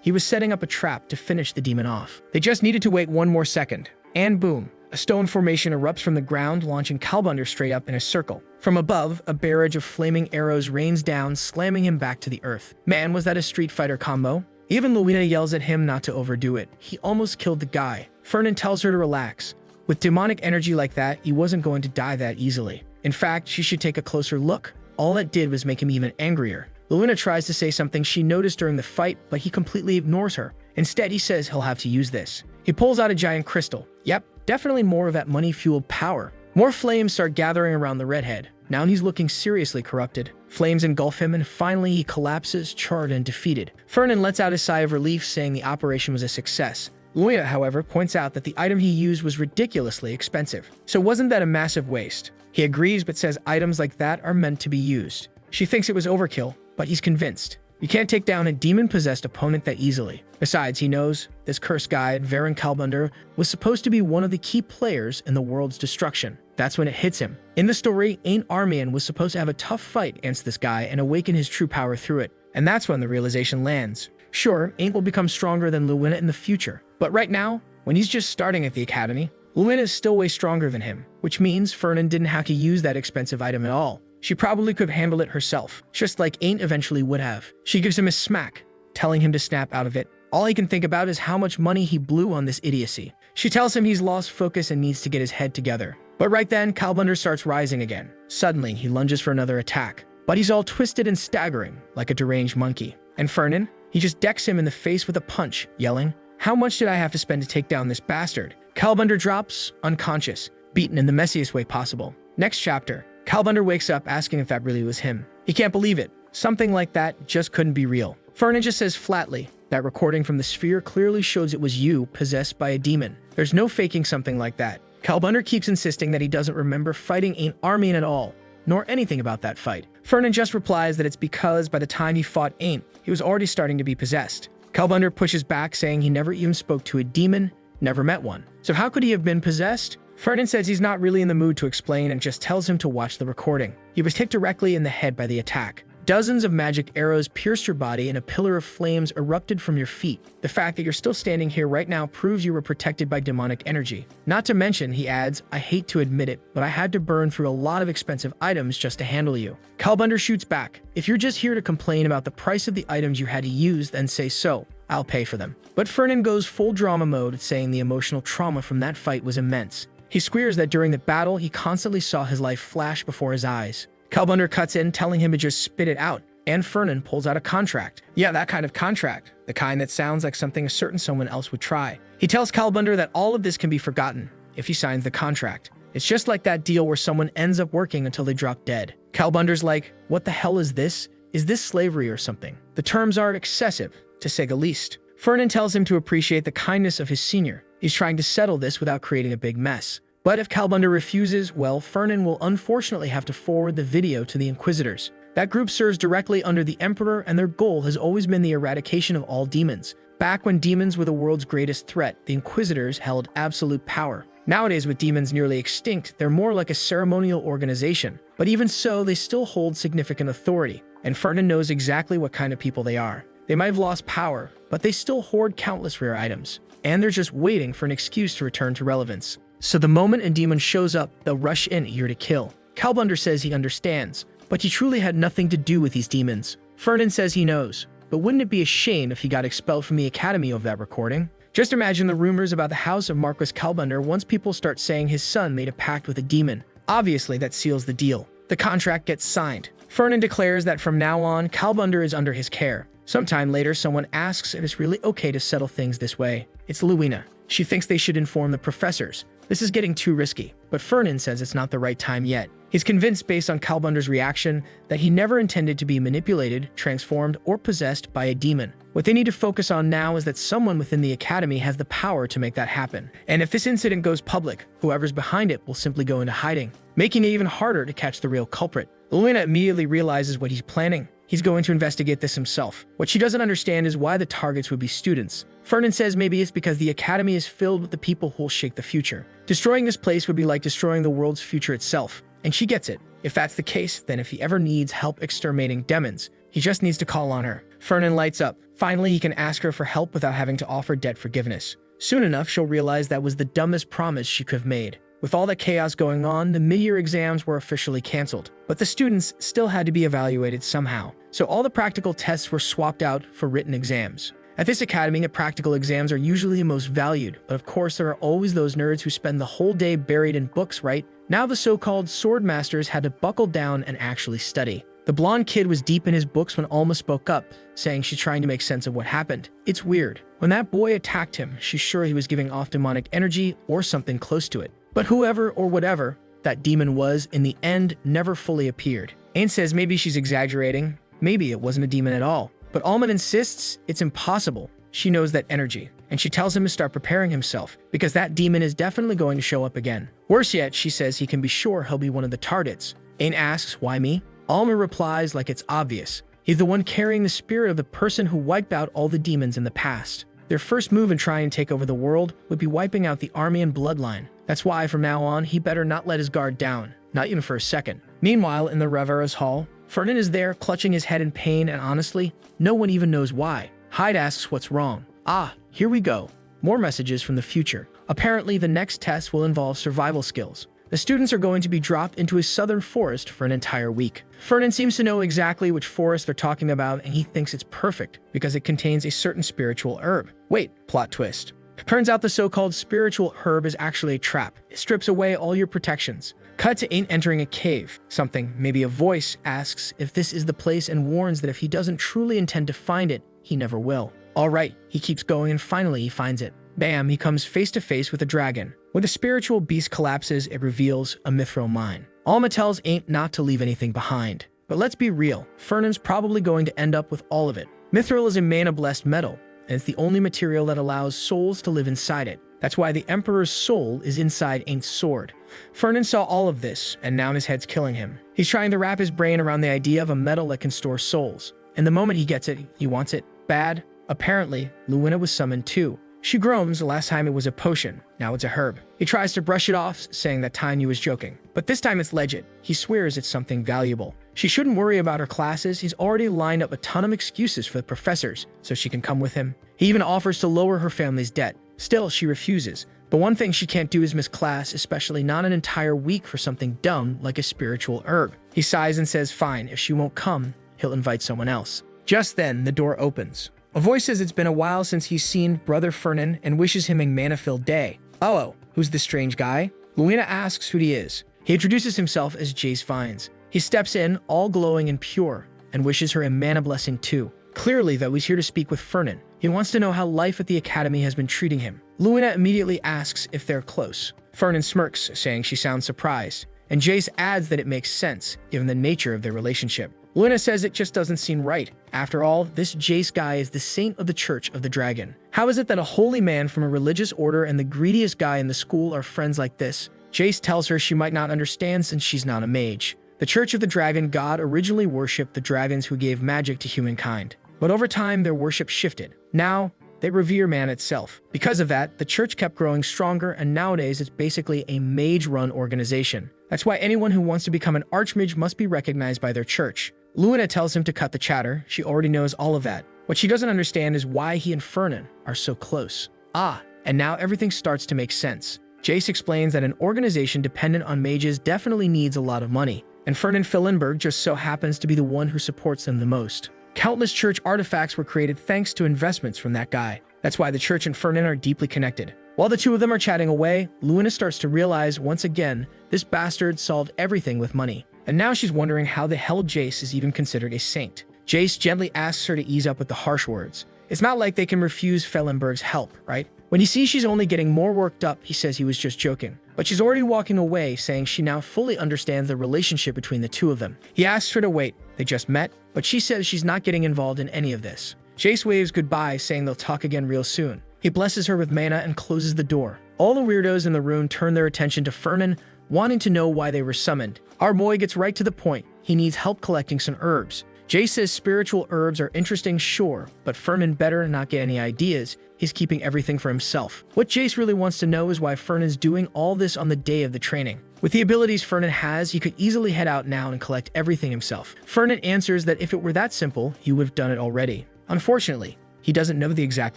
S1: He was setting up a trap to finish the demon off. They just needed to wait one more second. And boom. A stone formation erupts from the ground, launching Kalbunder straight up in a circle. From above, a barrage of flaming arrows rains down, slamming him back to the earth. Man, was that a Street Fighter combo? Even Luina yells at him not to overdo it. He almost killed the guy. Fernan tells her to relax. With demonic energy like that, he wasn't going to die that easily. In fact, she should take a closer look. All that did was make him even angrier. Luina tries to say something she noticed during the fight, but he completely ignores her. Instead, he says he'll have to use this. He pulls out a giant crystal. Yep, definitely more of that money-fueled power. More flames start gathering around the redhead. Now he's looking seriously corrupted. Flames engulf him, and finally he collapses, charred and defeated. Fernan lets out a sigh of relief, saying the operation was a success. Luina, however, points out that the item he used was ridiculously expensive. So wasn't that a massive waste? He agrees, but says items like that are meant to be used. She thinks it was overkill, but he's convinced. You can't take down a demon-possessed opponent that easily. Besides, he knows this cursed guy, Varen Kalbunder, was supposed to be one of the key players in the world's destruction. That's when it hits him. In the story, Ain't Armian was supposed to have a tough fight against this guy and awaken his true power through it. And that's when the realization lands. Sure, Ain't will become stronger than Luina in the future. But right now, when he's just starting at the academy, Luina is still way stronger than him, which means Fernan didn't have to use that expensive item at all. She probably could have handled it herself, just like Ain't eventually would have. She gives him a smack, telling him to snap out of it. All he can think about is how much money he blew on this idiocy. She tells him he's lost focus and needs to get his head together. But right then, Kalbunder starts rising again. Suddenly, he lunges for another attack. But he's all twisted and staggering, like a deranged monkey. And Fernan, he just decks him in the face with a punch, yelling, "How much did I have to spend to take down this bastard?" Kalbunder drops, unconscious, beaten in the messiest way possible. Next chapter, Kalbunder wakes up asking if that really was him. He can't believe it. Something like that just couldn't be real. Fernan just says flatly, that recording from the sphere clearly shows it was you possessed by a demon. There's no faking something like that. Kalbunder keeps insisting that he doesn't remember fighting Ain't Armian at all, nor anything about that fight. Fernan just replies that it's because by the time he fought Ain't, he was already starting to be possessed. Kalbunder pushes back, saying he never even spoke to a demon, never met one. So how could he have been possessed? Fernan says he's not really in the mood to explain and just tells him to watch the recording. He was hit directly in the head by the attack. Dozens of magic arrows pierced your body and a pillar of flames erupted from your feet. The fact that you're still standing here right now proves you were protected by demonic energy. Not to mention, he adds, I hate to admit it, but I had to burn through a lot of expensive items just to handle you. Kalbunder shoots back. If you're just here to complain about the price of the items you had to use, then say so. I'll pay for them. But Fernan goes full drama mode, saying the emotional trauma from that fight was immense. He squeals that during the battle, he constantly saw his life flash before his eyes. Kalbunder cuts in, telling him to just spit it out, and Fernan pulls out a contract. Yeah, that kind of contract. The kind that sounds like something a certain someone else would try. He tells Kalbunder that all of this can be forgotten if he signs the contract. It's just like that deal where someone ends up working until they drop dead. Kalbunder's like, what the hell is this? Is this slavery or something? The terms are excessive, to say the least. Fernan tells him to appreciate the kindness of his senior. He's trying to settle this without creating a big mess. But if Kalbunder refuses, well, Fernan will unfortunately have to forward the video to the Inquisitors. That group serves directly under the Emperor, and their goal has always been the eradication of all demons. Back when demons were the world's greatest threat, the Inquisitors held absolute power. Nowadays, with demons nearly extinct, they're more like a ceremonial organization. But even so, they still hold significant authority, and Ferdinand knows exactly what kind of people they are. They might have lost power, but they still hoard countless rare items, and they're just waiting for an excuse to return to relevance. So the moment a demon shows up, they'll rush in eager to kill. Kalbunder says he understands, but he truly had nothing to do with these demons. Ferdinand says he knows, but wouldn't it be a shame if he got expelled from the academy over that recording? Just imagine the rumors about the house of Marquis Kalbunder once people start saying his son made a pact with a demon. Obviously, that seals the deal. The contract gets signed. Ferdinand declares that from now on, Kalbunder is under his care. Sometime later, someone asks if it's really okay to settle things this way. It's Luina. She thinks they should inform the professors. This is getting too risky, but Ferdinand says it's not the right time yet. He's convinced based on Kalbunder's reaction that he never intended to be manipulated, transformed, or possessed by a demon. What they need to focus on now is that someone within the academy has the power to make that happen. And if this incident goes public, whoever's behind it will simply go into hiding, making it even harder to catch the real culprit. Luina immediately realizes what he's planning. He's going to investigate this himself. What she doesn't understand is why the targets would be students. Ferdinand says maybe it's because the academy is filled with the people who'll shape the future. Destroying this place would be like destroying the world's future itself. And she gets it. If that's the case, then if he ever needs help exterminating demons, he just needs to call on her. Ferdinand lights up. Finally, he can ask her for help without having to offer debt forgiveness. Soon enough, she'll realize that was the dumbest promise she could have made. With all that chaos going on, the mid-year exams were officially canceled, but the students still had to be evaluated somehow. So all the practical tests were swapped out for written exams. At this academy, the practical exams are usually the most valued, but of course there are always those nerds who spend the whole day buried in books, right? Now the so-called sword masters had to buckle down and actually study. The blonde kid was deep in his books when Alma spoke up, saying she's trying to make sense of what happened. It's weird. When that boy attacked him, she's sure he was giving off demonic energy or something close to it. But whoever or whatever that demon was, in the end, never fully appeared. Ain says maybe she's exaggerating. Maybe it wasn't a demon at all. But Alma insists it's impossible. She knows that energy, and she tells him to start preparing himself, because that demon is definitely going to show up again. Worse yet, she says he can be sure he'll be one of the targets. Ain asks, why me? Alma replies like it's obvious. He's the one carrying the spirit of the person who wiped out all the demons in the past. Their first move in trying to take over the world would be wiping out the army and bloodline. That's why, from now on, he better not let his guard down, not even for a second. Meanwhile, in the Revera's hall, Ferdinand is there, clutching his head in pain, and honestly, no one even knows why. Hyde asks what's wrong. Ah, here we go. More messages from the future. Apparently, the next test will involve survival skills. The students are going to be dropped into a southern forest for an entire week. Ferdinand seems to know exactly which forest they're talking about, and he thinks it's perfect because it contains a certain spiritual herb. Wait, plot twist. Turns out the so-called spiritual herb is actually a trap. It strips away all your protections. Cut to Ain entering a cave. Something, maybe a voice, asks if this is the place and warns that if he doesn't truly intend to find it, he never will. All right, he keeps going and finally he finds it. Bam, he comes face to face with a dragon. When the spiritual beast collapses, it reveals a mithril mine. Alma tells Ain not to leave anything behind. But let's be real, Ferdinand's probably going to end up with all of it. Mithril is a mana-blessed metal, and it's the only material that allows souls to live inside it. That's why the Emperor's soul is inside Ain's sword. Ferdinand saw all of this, and now his head's killing him. He's trying to wrap his brain around the idea of a metal that can store souls. And the moment he gets it, he wants it bad. Apparently, Luina was summoned too. She groans. The last time it was a potion, now it's a herb. He tries to brush it off, saying that Tanya was joking. But this time it's legit. He swears it's something valuable. She shouldn't worry about her classes. He's already lined up a ton of excuses for the professors, so she can come with him. He even offers to lower her family's debt. Still, she refuses. But one thing she can't do is miss class, especially not an entire week for something dumb like a spiritual herb. He sighs and says fine, if she won't come, he'll invite someone else. Just then, the door opens. A voice says it's been a while since he's seen Brother Ferdinand and wishes him a mana-filled day. Oh, who's this strange guy? Luina asks who he is. He introduces himself as Jace Vines. He steps in, all glowing and pure, and wishes her a mana blessing too. Clearly, though, he's here to speak with Ferdinand. He wants to know how life at the academy has been treating him. Luina immediately asks if they're close. Ferdinand smirks, saying she sounds surprised, and Jace adds that it makes sense, given the nature of their relationship. Luina says it just doesn't seem right. After all, this Jace guy is the saint of the Church of the Dragon. How is it that a holy man from a religious order and the greediest guy in the school are friends like this? Jace tells her she might not understand since she's not a mage. The Church of the Dragon god originally worshipped the dragons who gave magic to humankind. But over time, their worship shifted. Now, They revere man itself. Because of that, the church kept growing stronger, and nowadays it's basically a mage-run organization. That's why anyone who wants to become an archmage must be recognized by their church. Luina tells him to cut the chatter. She already knows all of that. What she doesn't understand is why he and Fernan are so close. And now everything starts to make sense. Jace explains that an organization dependent on mages definitely needs a lot of money, and Fernan Fillenberg just so happens to be the one who supports them the most. Countless church artifacts were created thanks to investments from that guy. That's why the church and Fernan are deeply connected. While the two of them are chatting away, Luina starts to realize once again this bastard solved everything with money. And now she's wondering how the hell Jace is even considered a saint. Jace gently asks her to ease up with the harsh words. It's not like they can refuse Fellenberg's help, right? When he sees she's only getting more worked up, he says he was just joking. But she's already walking away, saying she now fully understands the relationship between the two of them. He asks her to wait. They just met, but she says she's not getting involved in any of this. Jace waves goodbye, saying they'll talk again real soon. He blesses her with mana and closes the door. All the weirdos in the room turn their attention to Fernan, wanting to know why they were summoned. Our boy gets right to the point. He needs help collecting some herbs. Jace says spiritual herbs are interesting, sure, but Fernan better not get any ideas. He's keeping everything for himself. What Jace really wants to know is why Fernan's doing all this on the day of the training. With the abilities Fernan has, he could easily head out now and collect everything himself. Fernan answers that if it were that simple, he would have done it already. Unfortunately, he doesn't know the exact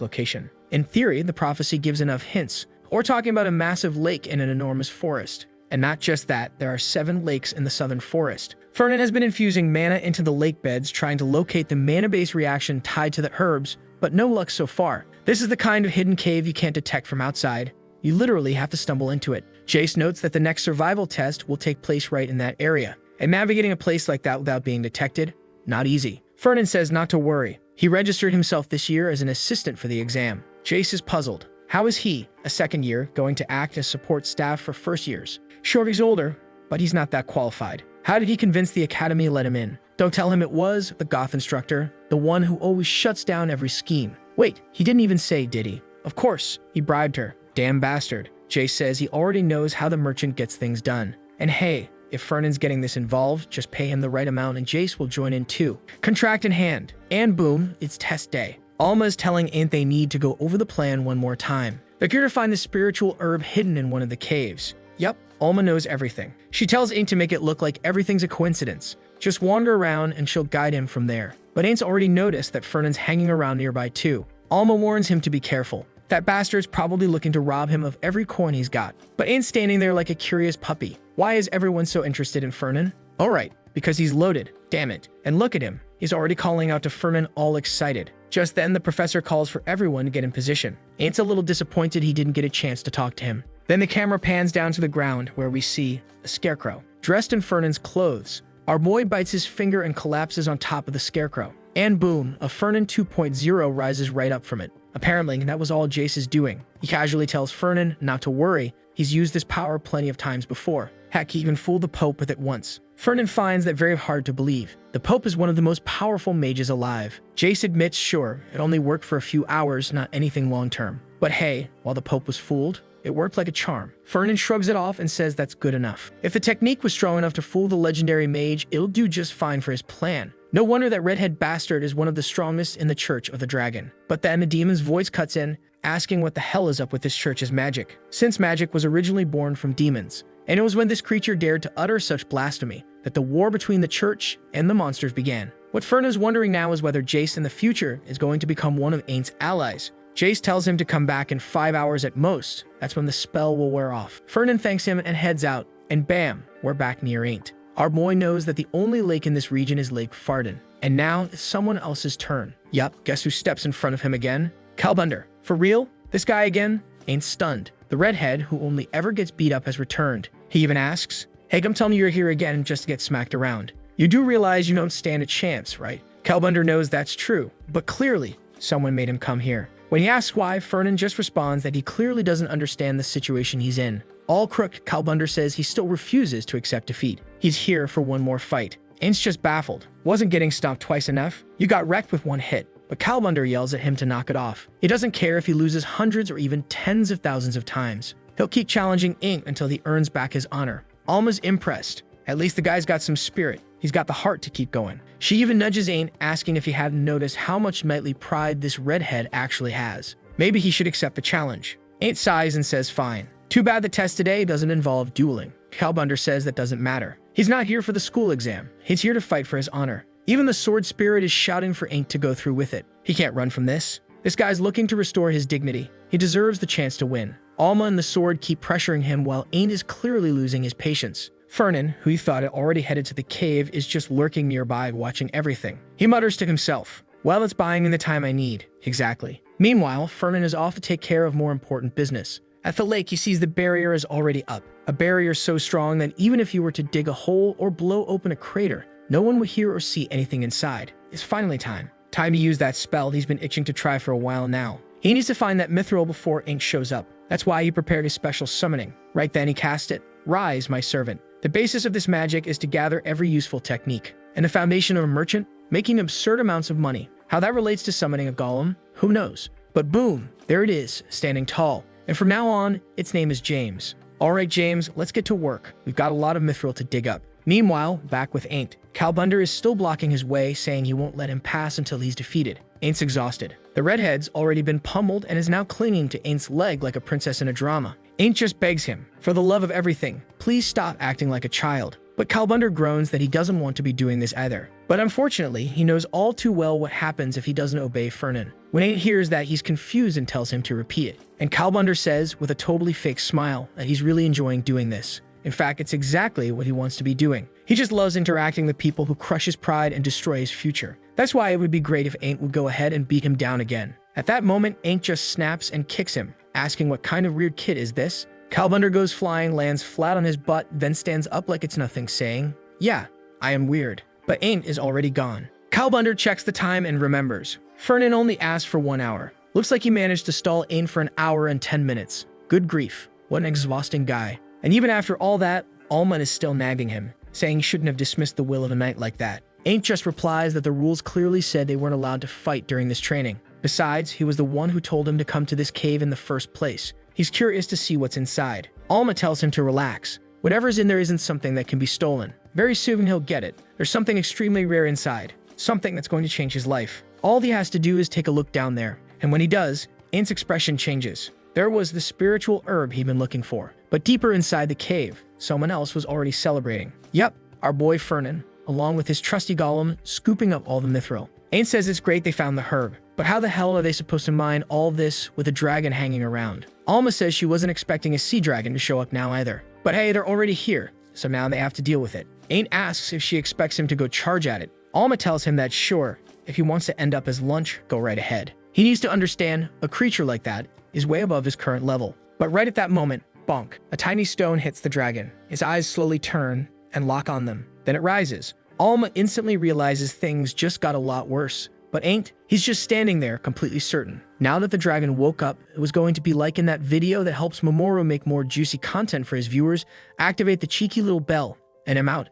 S1: location. In theory, the prophecy gives enough hints. We're talking about a massive lake in an enormous forest. And not just that, there are 7 lakes in the southern forest. Fernan has been infusing mana into the lake beds, trying to locate the mana-based reaction tied to the herbs, but no luck so far. This is the kind of hidden cave you can't detect from outside. You literally have to stumble into it. Jace notes that the next survival test will take place right in that area. And navigating a place like that without being detected? Not easy. Fernan says not to worry. He registered himself this year as an assistant for the exam. Jace is puzzled. How is he, a second year, going to act as support staff for first years? Sure, he's older, but he's not that qualified. How did he convince the academy to let him in? Don't tell him it was the goth instructor, the one who always shuts down every scheme. Wait, he didn't even say, did he? Of course, he bribed her. Damn bastard. Jace says he already knows how the merchant gets things done. And hey, if Fernan's getting this involved, just pay him the right amount and Jace will join in too. Contract in hand. And boom, it's test day. Alma's telling Ain't they need to go over the plan one more time. They're here to find the spiritual herb hidden in one of the caves. Yep, Alma knows everything. She tells Ain't to make it look like everything's a coincidence. Just wander around and she'll guide him from there. But Ain's already noticed that Fernan's hanging around nearby too. Alma warns him to be careful. That bastard's probably looking to rob him of every coin he's got. But Ain's standing there like a curious puppy. Why is everyone so interested in Fernan? Alright, because he's loaded. Damn it. And look at him. He's already calling out to Fernan, all excited. Just then, the professor calls for everyone to get in position. Ain's a little disappointed he didn't get a chance to talk to him. Then the camera pans down to the ground, where we see a scarecrow, dressed in Fernan's clothes. Our boy bites his finger and collapses on top of the scarecrow. And boom, a Fernan 2.0 rises right up from it. Apparently, that was all Jace is doing. He casually tells Fernan not to worry. He's used this power plenty of times before. Heck, he even fooled the Pope with it once. Fernan finds that very hard to believe. The Pope is one of the most powerful mages alive. Jace admits, sure, it only worked for a few hours, not anything long-term. But hey, while the Pope was fooled, it worked like a charm. Fernan shrugs it off and says that's good enough. If the technique was strong enough to fool the legendary mage, it'll do just fine for his plan. No wonder that redhead bastard is one of the strongest in the Church of the Dragon. But then the demon's voice cuts in, asking what the hell is up with this church's magic, since magic was originally born from demons. And it was when this creature dared to utter such blasphemy that the war between the church and the monsters began. What Fernan's wondering now is whether Jace in the future is going to become one of Ain's allies. Jace tells him to come back in 5 hours at most. That's when the spell will wear off. Fernan thanks him and heads out, and bam, we're back near Ain't. Our boy knows that the only lake in this region is Lake Farden, and now it's someone else's turn. Yup, guess who steps in front of him again? Calbunder. For real? This guy again? Ain's stunned. The redhead, who only ever gets beat up, has returned. He even asks, hey, I'm telling you you're here again just to get smacked around. You do realize you don't stand a chance, right? Calbunder knows that's true, but clearly, someone made him come here. When he asks why, Fernan just responds that he clearly doesn't understand the situation he's in. All crooked, Calbunder says he still refuses to accept defeat. He's here for one more fight. Ain's just baffled. Wasn't getting stomped twice enough? You got wrecked with one hit. But Calbunder yells at him to knock it off. He doesn't care if he loses hundreds or even tens of thousands of times. He'll keep challenging Ink until he earns back his honor. Alma's impressed. At least the guy's got some spirit. He's got the heart to keep going. She even nudges Aint, asking if he hadn't noticed how much knightly pride this redhead actually has. Maybe he should accept the challenge. Aint sighs and says fine. Too bad the test today doesn't involve dueling. Kalbunder says that doesn't matter. He's not here for the school exam. He's here to fight for his honor. Even the sword spirit is shouting for Aint to go through with it. He can't run from this. This guy's looking to restore his dignity. He deserves the chance to win. Alma and the sword keep pressuring him while Aint is clearly losing his patience. Fernan, who he thought had already headed to the cave, is just lurking nearby watching everything. He mutters to himself, well, it's buying me the time I need. Exactly. Meanwhile, Fernan is off to take care of more important business. At the lake, he sees the barrier is already up. A barrier so strong that even if you were to dig a hole or blow open a crater, no one would hear or see anything inside. It's finally time. Time to use that spell he's been itching to try for a while now. He needs to find that mithril before Aint shows up. That's why he prepared his special summoning. Right then he cast it. Rise, my servant. The basis of this magic is to gather every useful technique. And the foundation of a merchant, making absurd amounts of money. How that relates to summoning a golem, who knows? But boom, there it is, standing tall. And from now on, its name is James. Alright James, let's get to work. We've got a lot of mithril to dig up. Meanwhile, back with Aint, Kalbunder is still blocking his way, saying he won't let him pass until he's defeated. Aint's exhausted. The redhead's already been pummeled and is now clinging to Aint's leg like a princess in a drama. Aint just begs him, for the love of everything, please stop acting like a child. But Kalbunder groans that he doesn't want to be doing this either. But unfortunately, he knows all too well what happens if he doesn't obey Fernan. When Aint hears that, he's confused and tells him to repeat it. And Kalbunder says, with a totally fake smile, that he's really enjoying doing this. In fact, it's exactly what he wants to be doing. He just loves interacting with people who crush his pride and destroy his future. That's why it would be great if Aint would go ahead and beat him down again. At that moment, Aint just snaps and kicks him, asking what kind of weird kid is this? Kalbunder goes flying, lands flat on his butt, then stands up like it's nothing, saying, yeah, I am weird. But Aint is already gone. Kalbunder checks the time and remembers. Fernan only asked for 1 hour. Looks like he managed to stall Aint for 1 hour and 10 minutes. Good grief, what an exhausting guy. And even after all that, Alma is still nagging him, saying he shouldn't have dismissed the will of a knight like that. Aint just replies that the rules clearly said they weren't allowed to fight during this training. Besides, he was the one who told him to come to this cave in the first place. He's curious to see what's inside. Alma tells him to relax. Whatever's in there isn't something that can be stolen. Very soon he'll get it. There's something extremely rare inside. Something that's going to change his life. All he has to do is take a look down there. And when he does, Aint's expression changes. There was the spiritual herb he'd been looking for. But deeper inside the cave, someone else was already celebrating. Yep, our boy Fernan, along with his trusty golem, scooping up all the mithril. Aint says it's great they found the herb, but how the hell are they supposed to mine all this with a dragon hanging around? Alma says she wasn't expecting a sea dragon to show up now either. But hey, they're already here, so now they have to deal with it. Aint asks if she expects him to go charge at it. Alma tells him that sure, if he wants to end up as lunch, go right ahead. He needs to understand a creature like that is way above his current level. But right at that moment, bonk, a tiny stone hits the dragon. His eyes slowly turn and lock on them. Then it rises. Alma instantly realizes things just got a lot worse. But Aint, he's just standing there, completely certain. Now that the dragon woke up, it was going to be like in that video that helps Mamoru make more juicy content for his viewers. Activate the cheeky little bell, and I'm out.